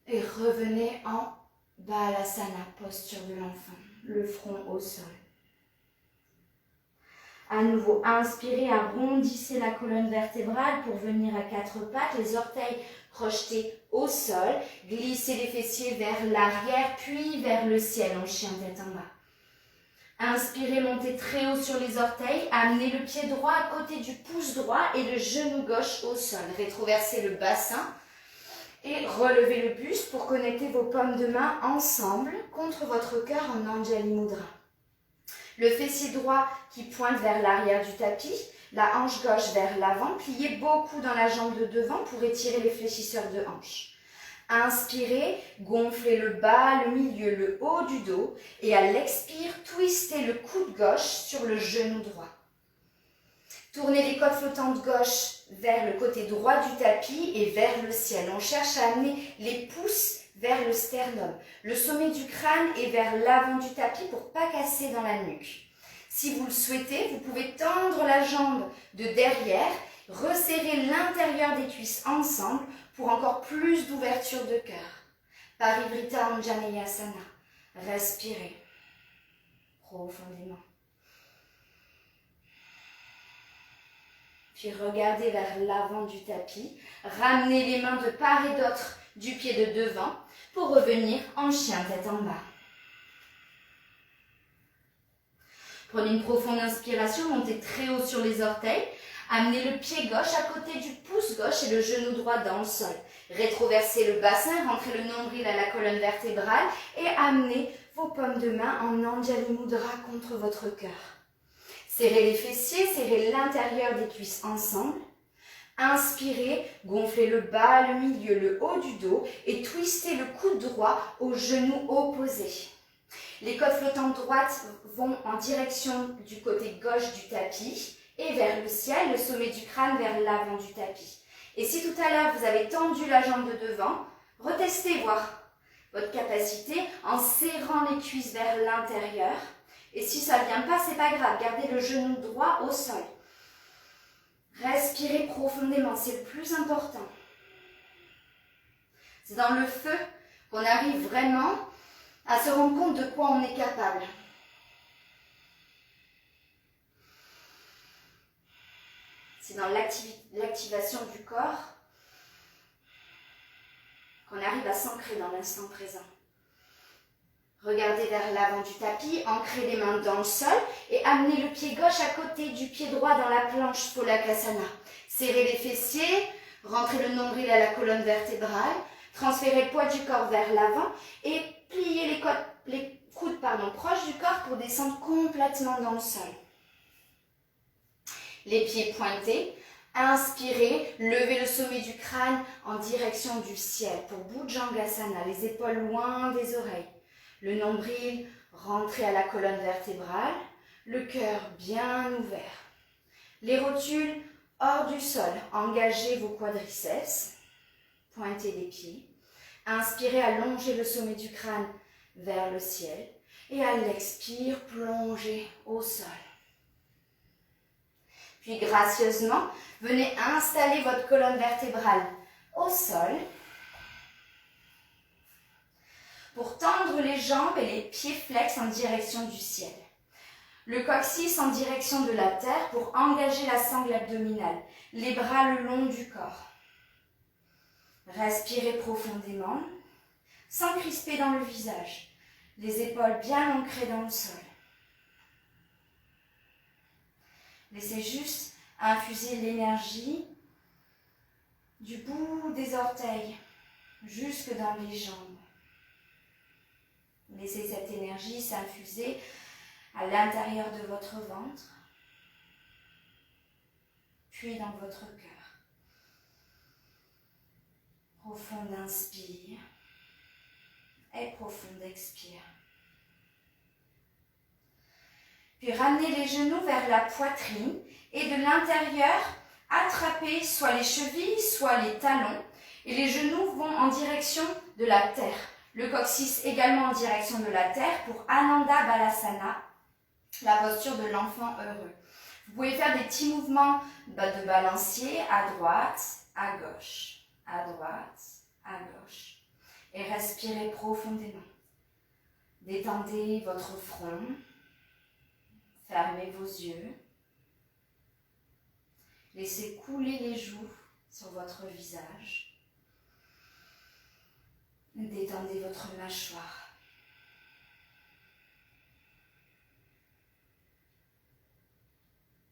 Et revenez en Balasana, posture de l'enfant, le front au sol. À nouveau, inspirez, arrondissez la colonne vertébrale pour venir à quatre pattes, les orteils projetés au sol, glissez les fessiers vers l'arrière, puis vers le ciel en chien tête en bas. Inspirez, montez très haut sur les orteils, amenez le pied droit à côté du pouce droit et le genou gauche au sol. Rétroversez le bassin et relevez le buste pour connecter vos paumes de main ensemble contre votre cœur en Anjali Mudra. Le fessier droit qui pointe vers l'arrière du tapis, la hanche gauche vers l'avant, pliez beaucoup dans la jambe de devant pour étirer les fléchisseurs de hanche. Inspirez, gonflez le bas, le milieu, le haut du dos et à l'expire, twistez le coude gauche sur le genou droit. Tournez les côtes flottantes gauche vers le côté droit du tapis et vers le ciel. On cherche à amener les pouces vers le sternum. Le sommet du crâne est vers l'avant du tapis pour ne pas casser dans la nuque. Si vous le souhaitez, vous pouvez tendre la jambe de derrière, resserrer l'intérieur des cuisses ensemble pour encore plus d'ouverture de cœur. Parivrtta Anjaneyasana. Respirez profondément. Puis regardez vers l'avant du tapis. Ramenez les mains de part et d'autre du pied de devant pour revenir en chien tête en bas. Prenez une profonde inspiration, montez très haut sur les orteils. Amenez le pied gauche à côté du pouce gauche et le genou droit dans le sol. Rétroversez le bassin, rentrez le nombril à la colonne vertébrale et amenez vos paumes de main en Anjali Mudra contre votre cœur. Serrez les fessiers, serrez l'intérieur des cuisses ensemble. Inspirez, gonflez le bas, le milieu, le haut du dos et twistez le coude droit au genou opposé. Les côtes flottantes droites vont en direction du côté gauche du tapis et vers le ciel, le sommet du crâne vers l'avant du tapis. Et si tout à l'heure vous avez tendu la jambe de devant, retestez voir votre capacité en serrant les cuisses vers l'intérieur. Et si ça ne vient pas, c'est pas grave, gardez le genou droit au sol. Respirez profondément, c'est le plus important. C'est dans le feu qu'on arrive vraiment à se rendre compte de quoi on est capable. C'est dans l'activation du corps qu'on arrive à s'ancrer dans l'instant présent. Regardez vers l'avant du tapis, ancrez les mains dans le sol et amenez le pied gauche à côté du pied droit dans la planche Pholakasana. Serrez les fessiers, rentrez le nombril à la colonne vertébrale, transférez le poids du corps vers l'avant et pliez les coudes proches du corps pour descendre complètement dans le sol. Les pieds pointés, inspirez, levez le sommet du crâne en direction du ciel pour Bhujangasana, les épaules loin des oreilles. Le nombril rentré à la colonne vertébrale, le cœur bien ouvert. Les rotules hors du sol, engagez vos quadriceps, pointez les pieds. Inspirez, allongez le sommet du crâne vers le ciel et à l'expire, plongez au sol. Puis gracieusement, venez installer votre colonne vertébrale au sol pour tendre les jambes et les pieds flex en direction du ciel. Le coccyx en direction de la terre pour engager la sangle abdominale, les bras le long du corps. Respirez profondément, sans crisper dans le visage, les épaules bien ancrées dans le sol. Laissez juste infuser l'énergie du bout des orteils jusque dans les jambes. Laissez cette énergie s'infuser à l'intérieur de votre ventre, puis dans votre cœur. Profonde inspire et profonde expire. Puis ramenez les genoux vers la poitrine et de l'intérieur, attrapez soit les chevilles, soit les talons et les genoux vont en direction de la terre. Le coccyx également en direction de la terre pour Ananda Balasana, la posture de l'enfant heureux. Vous pouvez faire des petits mouvements de balancier à droite, à gauche, à droite, à gauche. Et respirez profondément. Détendez votre front. Fermez vos yeux. Laissez couler les joues sur votre visage. Détendez votre mâchoire.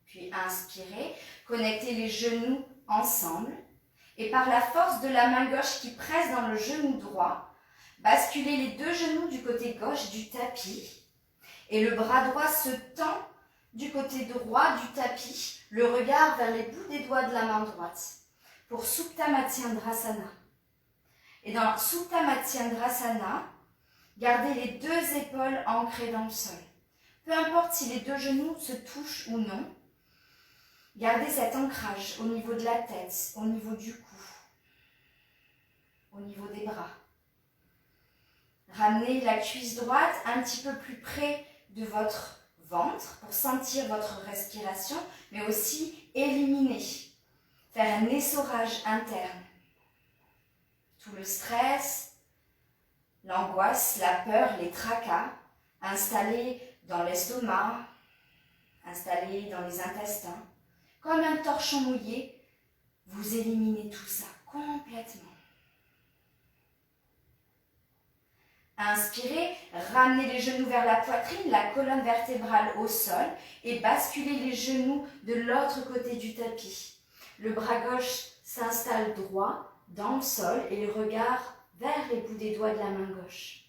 Puis inspirez, connectez les genoux ensemble et par la force de la main gauche qui presse dans le genou droit, basculez les deux genoux du côté gauche du tapis et le bras droit se tend du côté droit du tapis, le regard vers les bouts des doigts de la main droite pour Supta Matsyendrasana. Et dans Supta Matsyendrasana, gardez les deux épaules ancrées dans le sol. Peu importe si les deux genoux se touchent ou non, gardez cet ancrage au niveau de la tête, au niveau du cou, au niveau des bras. Ramenez la cuisse droite un petit peu plus près de votre ventre pour sentir votre respiration, mais aussi éliminer, faire un essorage interne. Tout le stress, l'angoisse, la peur, les tracas installés dans l'estomac, installés dans les intestins, comme un torchon mouillé, vous éliminez tout ça complètement. Inspirez, ramenez les genoux vers la poitrine, la colonne vertébrale au sol et basculez les genoux de l'autre côté du tapis. Le bras gauche s'installe droit dans le sol et le regard vers les bouts des doigts de la main gauche.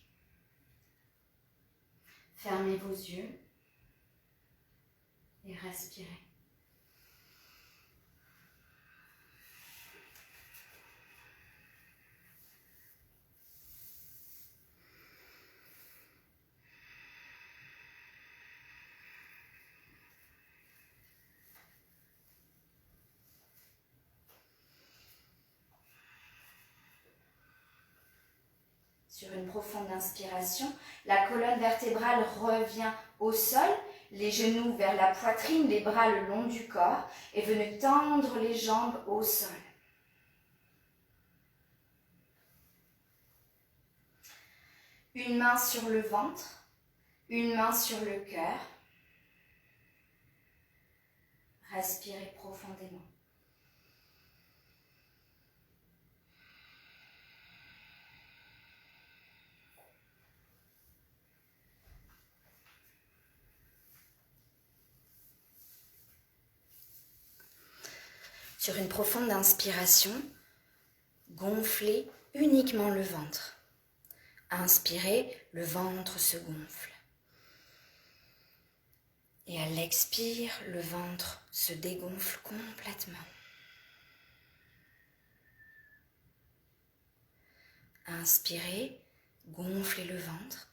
Fermez vos yeux et respirez. Sur une profonde inspiration, la colonne vertébrale revient au sol, les genoux vers la poitrine, les bras le long du corps et venez tendre les jambes au sol. Une main sur le ventre, une main sur le cœur. Respirez profondément. Sur une profonde inspiration, gonflez uniquement le ventre. Inspirez, le ventre se gonfle. Et à l'expire, le ventre se dégonfle complètement. Inspirez, gonflez le ventre.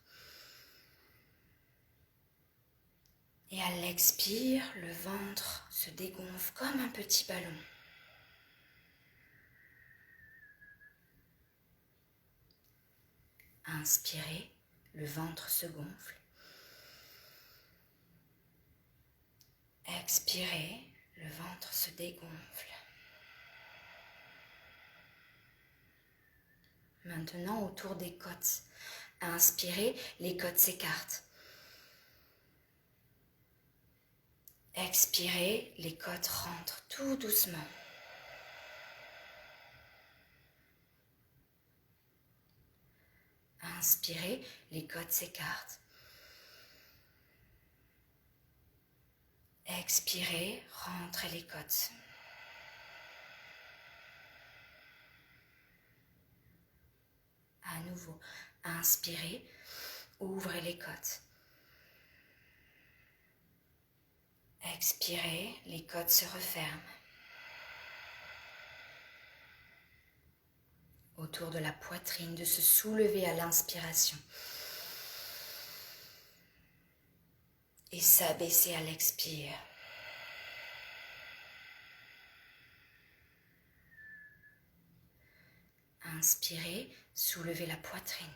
Et à l'expire, le ventre se dégonfle comme un petit ballon. Inspirez, le ventre se gonfle. Expirez, le ventre se dégonfle. Maintenant, autour des côtes. Inspirez, les côtes s'écartent. Expirez, les côtes rentrent tout doucement. Inspirez, les côtes s'écartent. Expirez, rentrez les côtes. À nouveau, inspirez, ouvrez les côtes. Expirez, les côtes se referment. Autour de la poitrine, de se soulever à l'inspiration. Et s'abaisser à l'expire. Inspirez, soulevez la poitrine.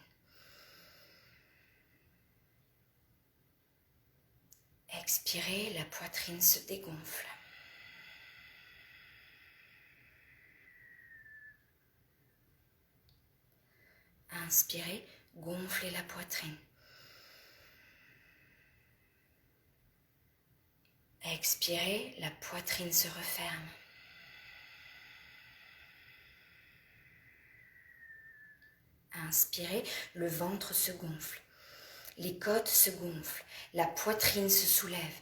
Expirez, la poitrine se dégonfle. Inspirez, gonflez la poitrine. Expirez, la poitrine se referme. Inspirez, le ventre se gonfle. Les côtes se gonflent. La poitrine se soulève.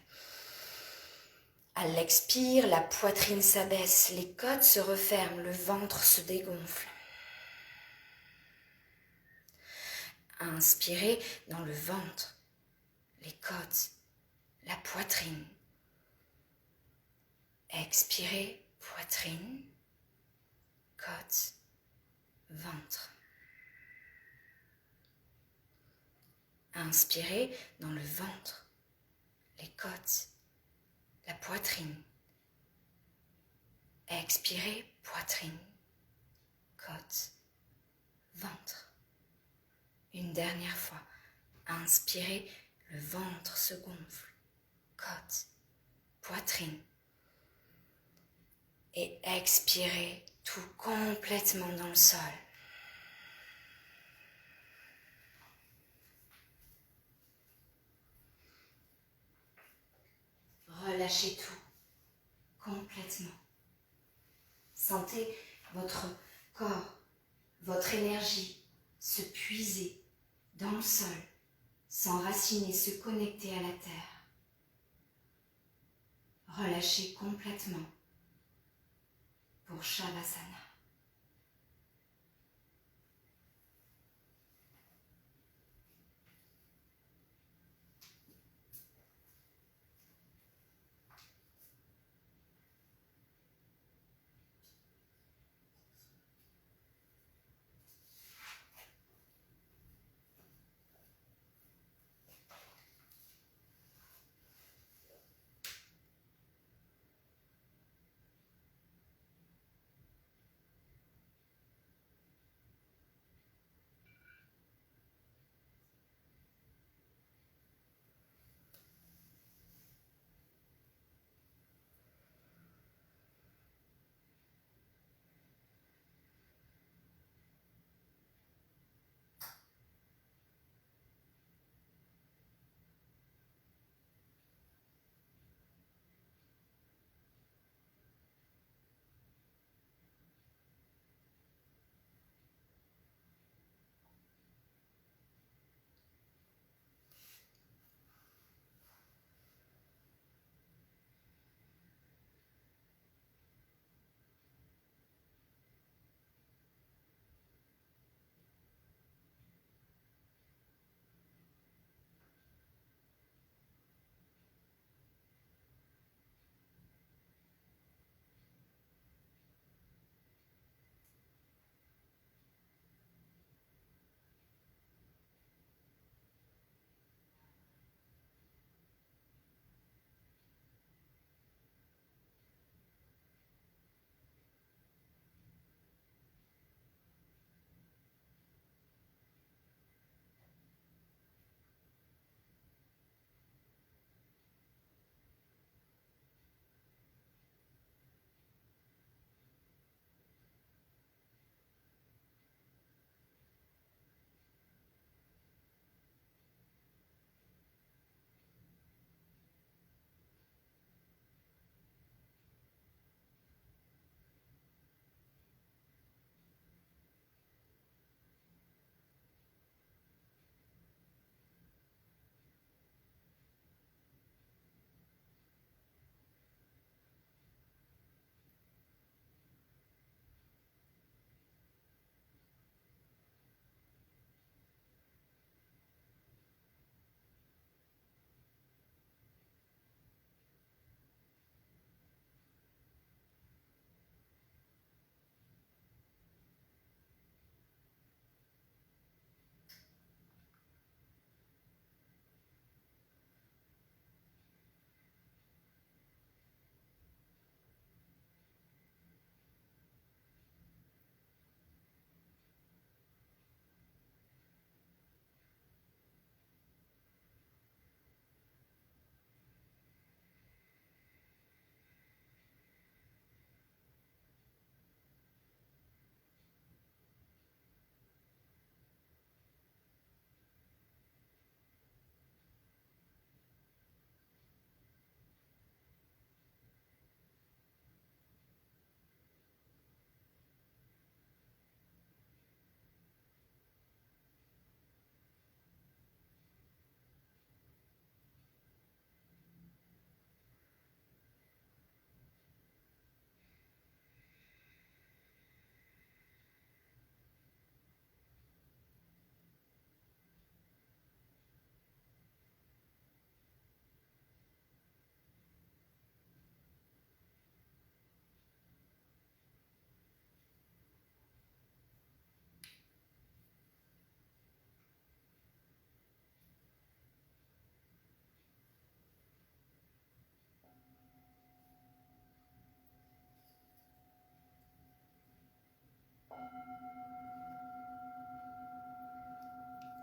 À l'expire, la poitrine s'abaisse. Les côtes se referment. Le ventre se dégonfle. Inspirez dans le ventre, les côtes, la poitrine. Expirez, poitrine, côte, ventre. Inspirez dans le ventre, les côtes, la poitrine. Expirez, poitrine, côte, ventre. Une dernière fois, inspirez, le ventre se gonfle, côte, poitrine. Et expirez tout complètement dans le sol. Relâchez tout complètement. Sentez votre corps, votre énergie se puiser dans le sol, s'enraciner, se connecter à la terre. Relâchez complètement pour Shavasana.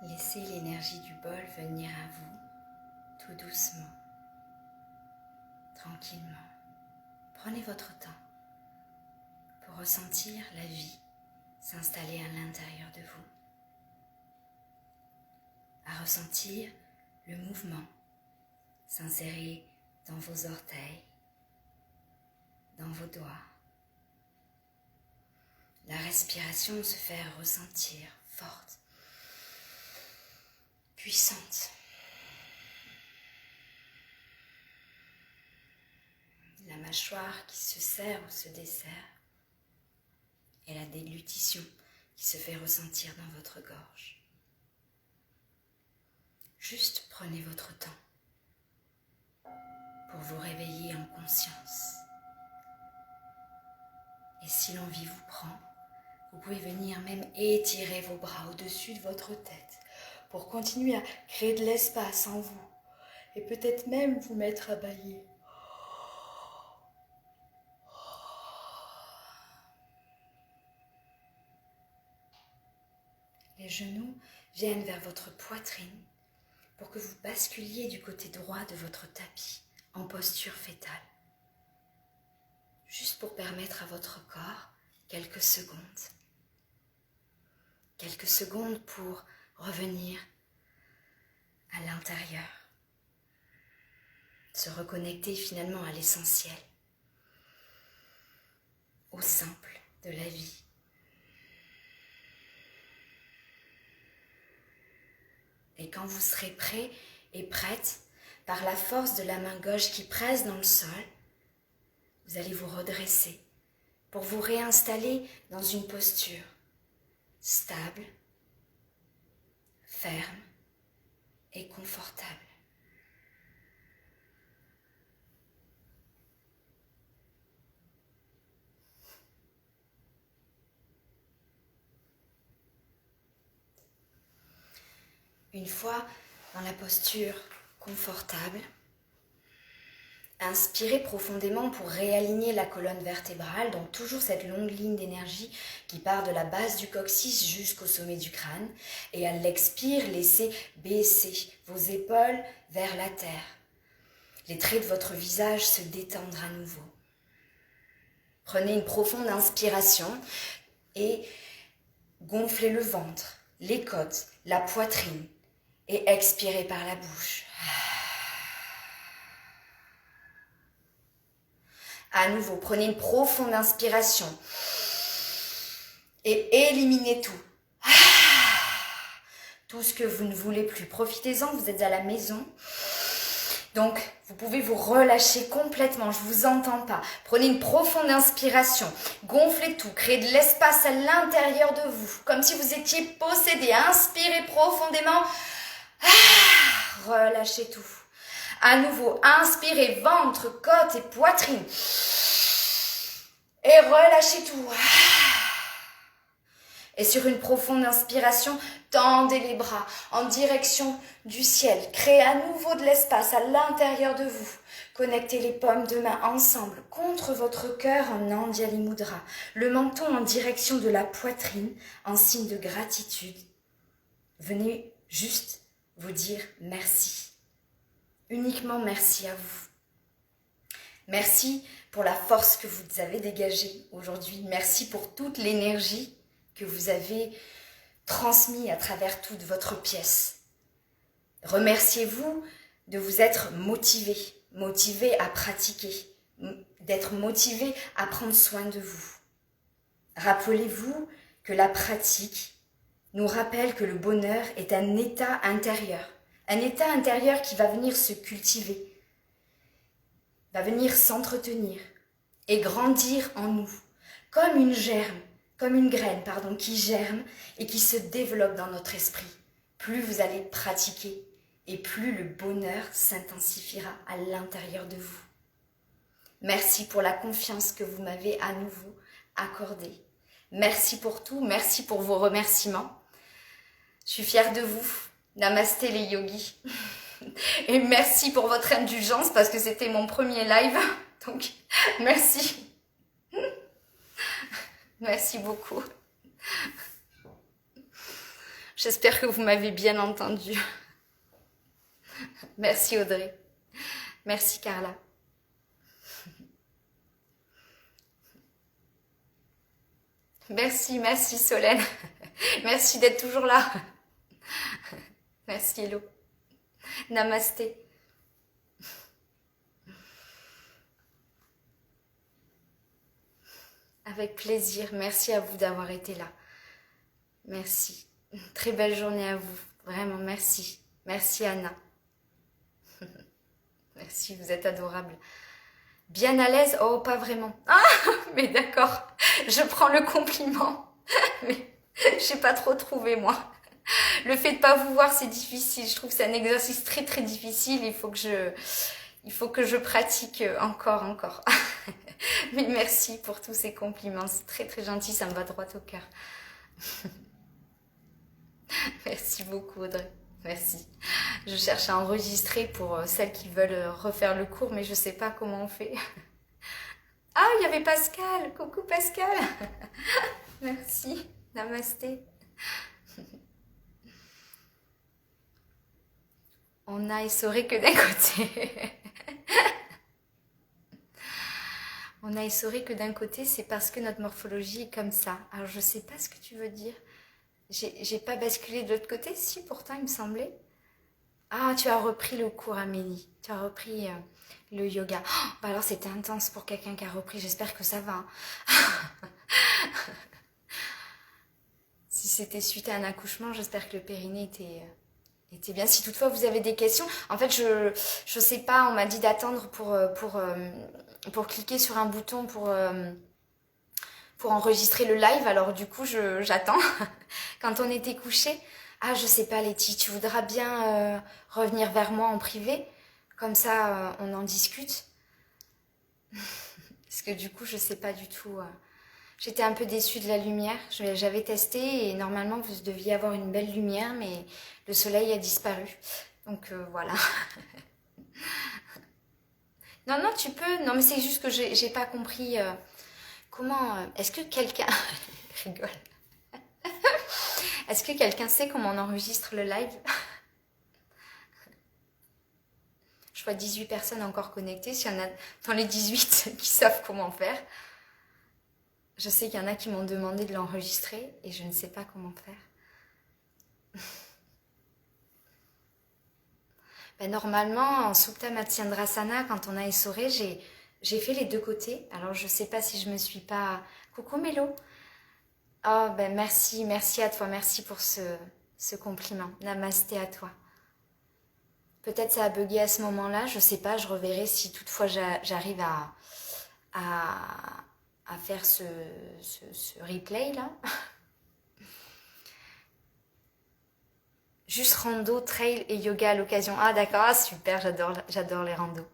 Laissez l'énergie du bol venir à vous tout doucement, tranquillement. Prenez votre temps pour ressentir la vie s'installer à l'intérieur de vous, à ressentir le mouvement s'insérer dans vos orteils, dans vos doigts. La respiration se fait ressentir forte, puissante. La mâchoire qui se serre ou se desserre et la déglutition qui se fait ressentir dans votre gorge. Juste prenez votre temps pour vous réveiller en conscience. Et si l'envie vous prend, vous pouvez venir même étirer vos bras au-dessus de votre tête pour continuer à créer de l'espace en vous et peut-être même vous mettre à bâiller. Les genoux viennent vers votre poitrine pour que vous basculiez du côté droit de votre tapis en posture fétale. Juste pour permettre à votre corps quelques secondes. Quelques secondes pour revenir à l'intérieur. Se reconnecter finalement à l'essentiel, au simple de la vie. Et quand vous serez prêt et prête, par la force de la main gauche qui presse dans le sol, vous allez vous redresser pour vous réinstaller dans une posture stable, ferme et confortable. Une fois dans la posture confortable, inspirez profondément pour réaligner la colonne vertébrale, donc toujours cette longue ligne d'énergie qui part de la base du coccyx jusqu'au sommet du crâne. Et à l'expire, laissez baisser vos épaules vers la terre. Les traits de votre visage se détendent à nouveau. Prenez une profonde inspiration et gonflez le ventre, les côtes, la poitrine et expirez par la bouche. À nouveau, prenez une profonde inspiration et éliminez tout. Tout ce que vous ne voulez plus. Profitez-en, vous êtes à la maison. Donc, vous pouvez vous relâcher complètement, je ne vous entends pas. Prenez une profonde inspiration, gonflez tout, créez de l'espace à l'intérieur de vous, comme si vous étiez possédé. Inspirez profondément, relâchez tout. À nouveau, inspirez ventre, côte et poitrine. Et relâchez tout. Et sur une profonde inspiration, tendez les bras en direction du ciel. Créez à nouveau de l'espace à l'intérieur de vous. Connectez les paumes de main ensemble contre votre cœur en Anjali Mudra. Le menton en direction de la poitrine en signe de gratitude. Venez juste vous dire merci. Uniquement merci à vous. Merci pour la force que vous avez dégagée aujourd'hui. Merci pour toute l'énergie que vous avez transmise à travers toute votre pièce. Remerciez-vous de vous être motivé à pratiquer, d'être motivé à prendre soin de vous. Rappelez-vous que la pratique nous rappelle que le bonheur est un état intérieur qui va venir se cultiver, va venir s'entretenir et grandir en nous, comme une graine qui germe et qui se développe dans notre esprit. Plus vous allez pratiquer et plus le bonheur s'intensifiera à l'intérieur de vous. Merci pour la confiance que vous m'avez à nouveau accordée. Merci pour tout, merci pour vos remerciements. Je suis fière de vous. Namasté les yogis. Et merci pour votre indulgence parce que c'était mon premier live. Donc, merci. Merci beaucoup. J'espère que vous m'avez bien entendu. Merci Audrey. Merci Carla. Merci Solène. Merci d'être toujours là. Merci Hello. Namasté. Avec plaisir. Merci à vous d'avoir été là. Merci. Très belle journée à vous. Vraiment, merci. Merci Anna. Merci, vous êtes adorable. Bien à l'aise? Oh, pas vraiment. Ah, mais d'accord. Je prends le compliment. Mais j'ai pas trop trouvé, moi. Le fait de pas vous voir, c'est difficile. Je trouve que c'est un exercice très très difficile. Il faut que je pratique encore. Mais merci pour tous ces compliments. C'est très très gentil. Ça me va droit au cœur. Merci beaucoup Audrey. Merci. Je cherche à enregistrer pour celles qui veulent refaire le cours, mais je sais pas comment on fait. Ah, il y avait Pascal. Coucou Pascal. Merci. Namasté. On a essoré que d'un côté. On a essoré que d'un côté, c'est parce que notre morphologie est comme ça. Alors je sais pas ce que tu veux dire. J'ai pas basculé de l'autre côté? Si, pourtant, il me semblait. Ah, tu as repris le cours, Amélie. Tu as repris le yoga. Oh, bah alors, c'était intense pour quelqu'un qui a repris. J'espère que ça va. Si c'était suite à un accouchement, j'espère que le périnée était bien. Si toutefois vous avez des questions, en fait, je sais pas. On m'a dit d'attendre pour cliquer sur un bouton pour enregistrer le live. Alors du coup, j'attends. Quand on était couché, ah, je sais pas, Letty, tu voudras bien revenir vers moi en privé? Comme ça, on en discute. Parce que du coup, je sais pas du tout. J'étais un peu déçue de la lumière. J'avais testé et normalement, vous deviez avoir une belle lumière, mais le soleil a disparu. Donc voilà. Non, tu peux. Non, mais c'est juste que j'ai pas compris comment. Est-ce que quelqu'un rigole? Est-ce que quelqu'un sait comment on enregistre le live? Je vois 18 personnes encore connectées. S'il y en a dans les 18 qui savent comment faire. Je sais qu'il y en a qui m'ont demandé de l'enregistrer et je ne sais pas comment faire. Ben, normalement, en Supta Matsyendrasana, quand on a essoré, j'ai fait les deux côtés. Alors, je ne sais pas si je me suis pas... Coucou Mélo. Oh, ben merci à toi. Merci pour ce compliment. Namasté à toi. Peut-être ça a bugué à ce moment-là. Je ne sais pas, je reverrai si toutefois j'arrive à faire ce replay là. Juste rando, trail et yoga à l'occasion. Ah d'accord, ah, super, j'adore les randos.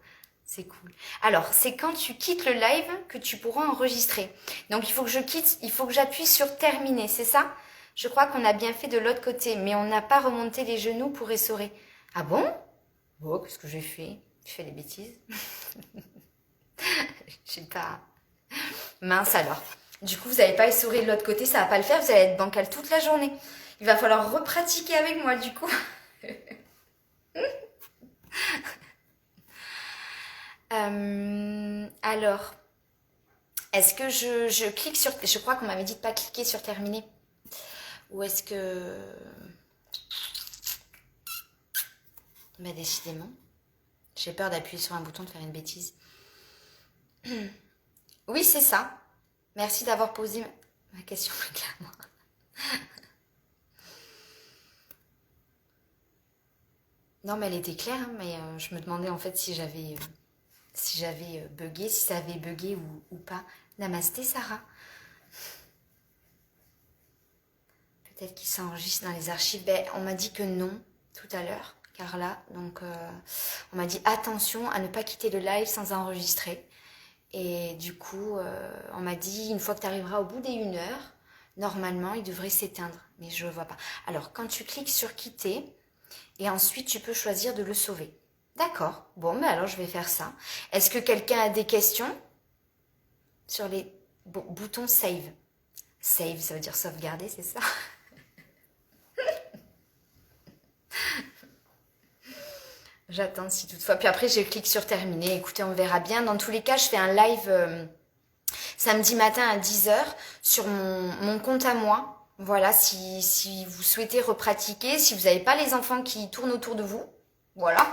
C'est cool. Alors, c'est quand tu quittes le live que tu pourras enregistrer. Donc, il faut que j'appuie sur terminer, c'est ça? Je crois qu'on a bien fait de l'autre côté, mais on n'a pas remonté les genoux pour essorer. Ah bon? Bon, qu'est-ce que j'ai fait? Je fais des bêtises. Je sais pas. Mince alors. Du coup, vous n'avez pas essoré de l'autre côté, ça va pas le faire, vous allez être bancal toute la journée. Il va falloir repratiquer avec moi du coup. Alors, est-ce que je clique sur... Je crois qu'on m'avait dit de pas cliquer sur terminer. Ou est-ce que... Bah décidément. J'ai peur d'appuyer sur un bouton, de faire une bêtise. Oui, c'est ça. Merci d'avoir posé ma question plus clairement. Non, mais elle était claire, hein, mais je me demandais en fait si j'avais bugué, si ça avait bugué ou pas. Namasté, Sarah. Peut-être qu'il s'enregistre dans les archives. Ben, on m'a dit que non, tout à l'heure, Carla. Donc, on m'a dit attention à ne pas quitter le live sans enregistrer. Et du coup, on m'a dit, une fois que tu arriveras au bout des 1 heure, normalement, il devrait s'éteindre. Mais je ne vois pas. Alors, quand tu cliques sur quitter, et ensuite, tu peux choisir de le sauver. D'accord. Bon, mais alors, je vais faire ça. Est-ce que quelqu'un a des questions sur les boutons save? Save, ça veut dire sauvegarder, c'est ça? J'attends si toutefois. Puis après, je clique sur terminer. Écoutez, on verra bien. Dans tous les cas, je fais un live samedi matin à 10 h sur mon compte à moi. Voilà, si vous souhaitez repratiquer, si vous n'avez pas les enfants qui tournent autour de vous, voilà.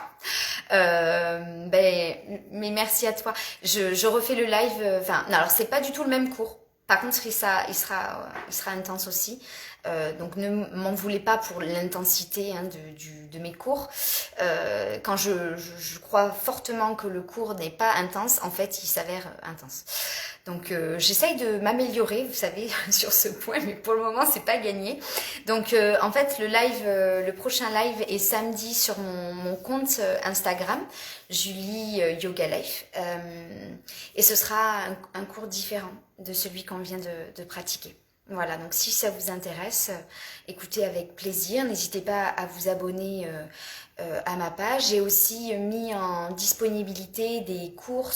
Mais merci à toi. Je refais le live. Enfin, non, alors c'est pas du tout le même cours. Par contre, il sera intense aussi. Donc ne m'en voulez pas pour l'intensité hein, de mes cours. Quand je crois fortement que le cours n'est pas intense, en fait, il s'avère intense. Donc j'essaye de m'améliorer, vous savez, sur ce point, mais pour le moment, c'est pas gagné. Donc en fait, le prochain live est samedi sur mon compte Instagram, Julie Yoga Life, et ce sera un cours différent de celui qu'on vient de pratiquer. Voilà, donc si ça vous intéresse, écoutez avec plaisir. N'hésitez pas à vous abonner à ma page. J'ai aussi mis en disponibilité des cours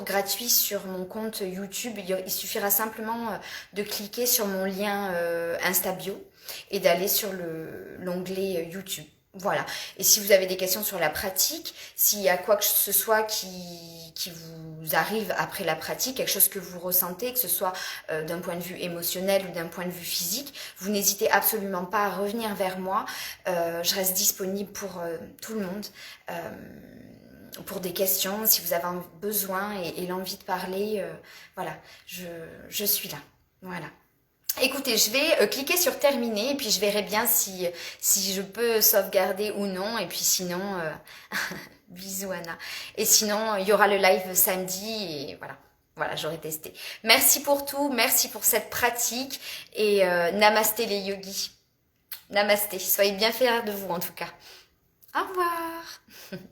gratuits sur mon compte YouTube. Il suffira simplement de cliquer sur mon lien Instabio et d'aller sur l'onglet YouTube. Voilà. Et si vous avez des questions sur la pratique, s'il y a quoi que ce soit qui vous arrive après la pratique, quelque chose que vous ressentez, que ce soit d'un point de vue émotionnel ou d'un point de vue physique, vous n'hésitez absolument pas à revenir vers moi. Je reste disponible pour tout le monde, pour des questions, si vous avez besoin et l'envie de parler. Voilà, je suis là. Voilà. Écoutez, je vais cliquer sur terminer et puis je verrai bien si je peux sauvegarder ou non. Et puis sinon, bisous Anna. Et sinon, il y aura le live samedi et voilà. Voilà, j'aurai testé. Merci pour tout, merci pour cette pratique et namasté les yogis. Namasté, soyez bien fiers de vous en tout cas. Au revoir.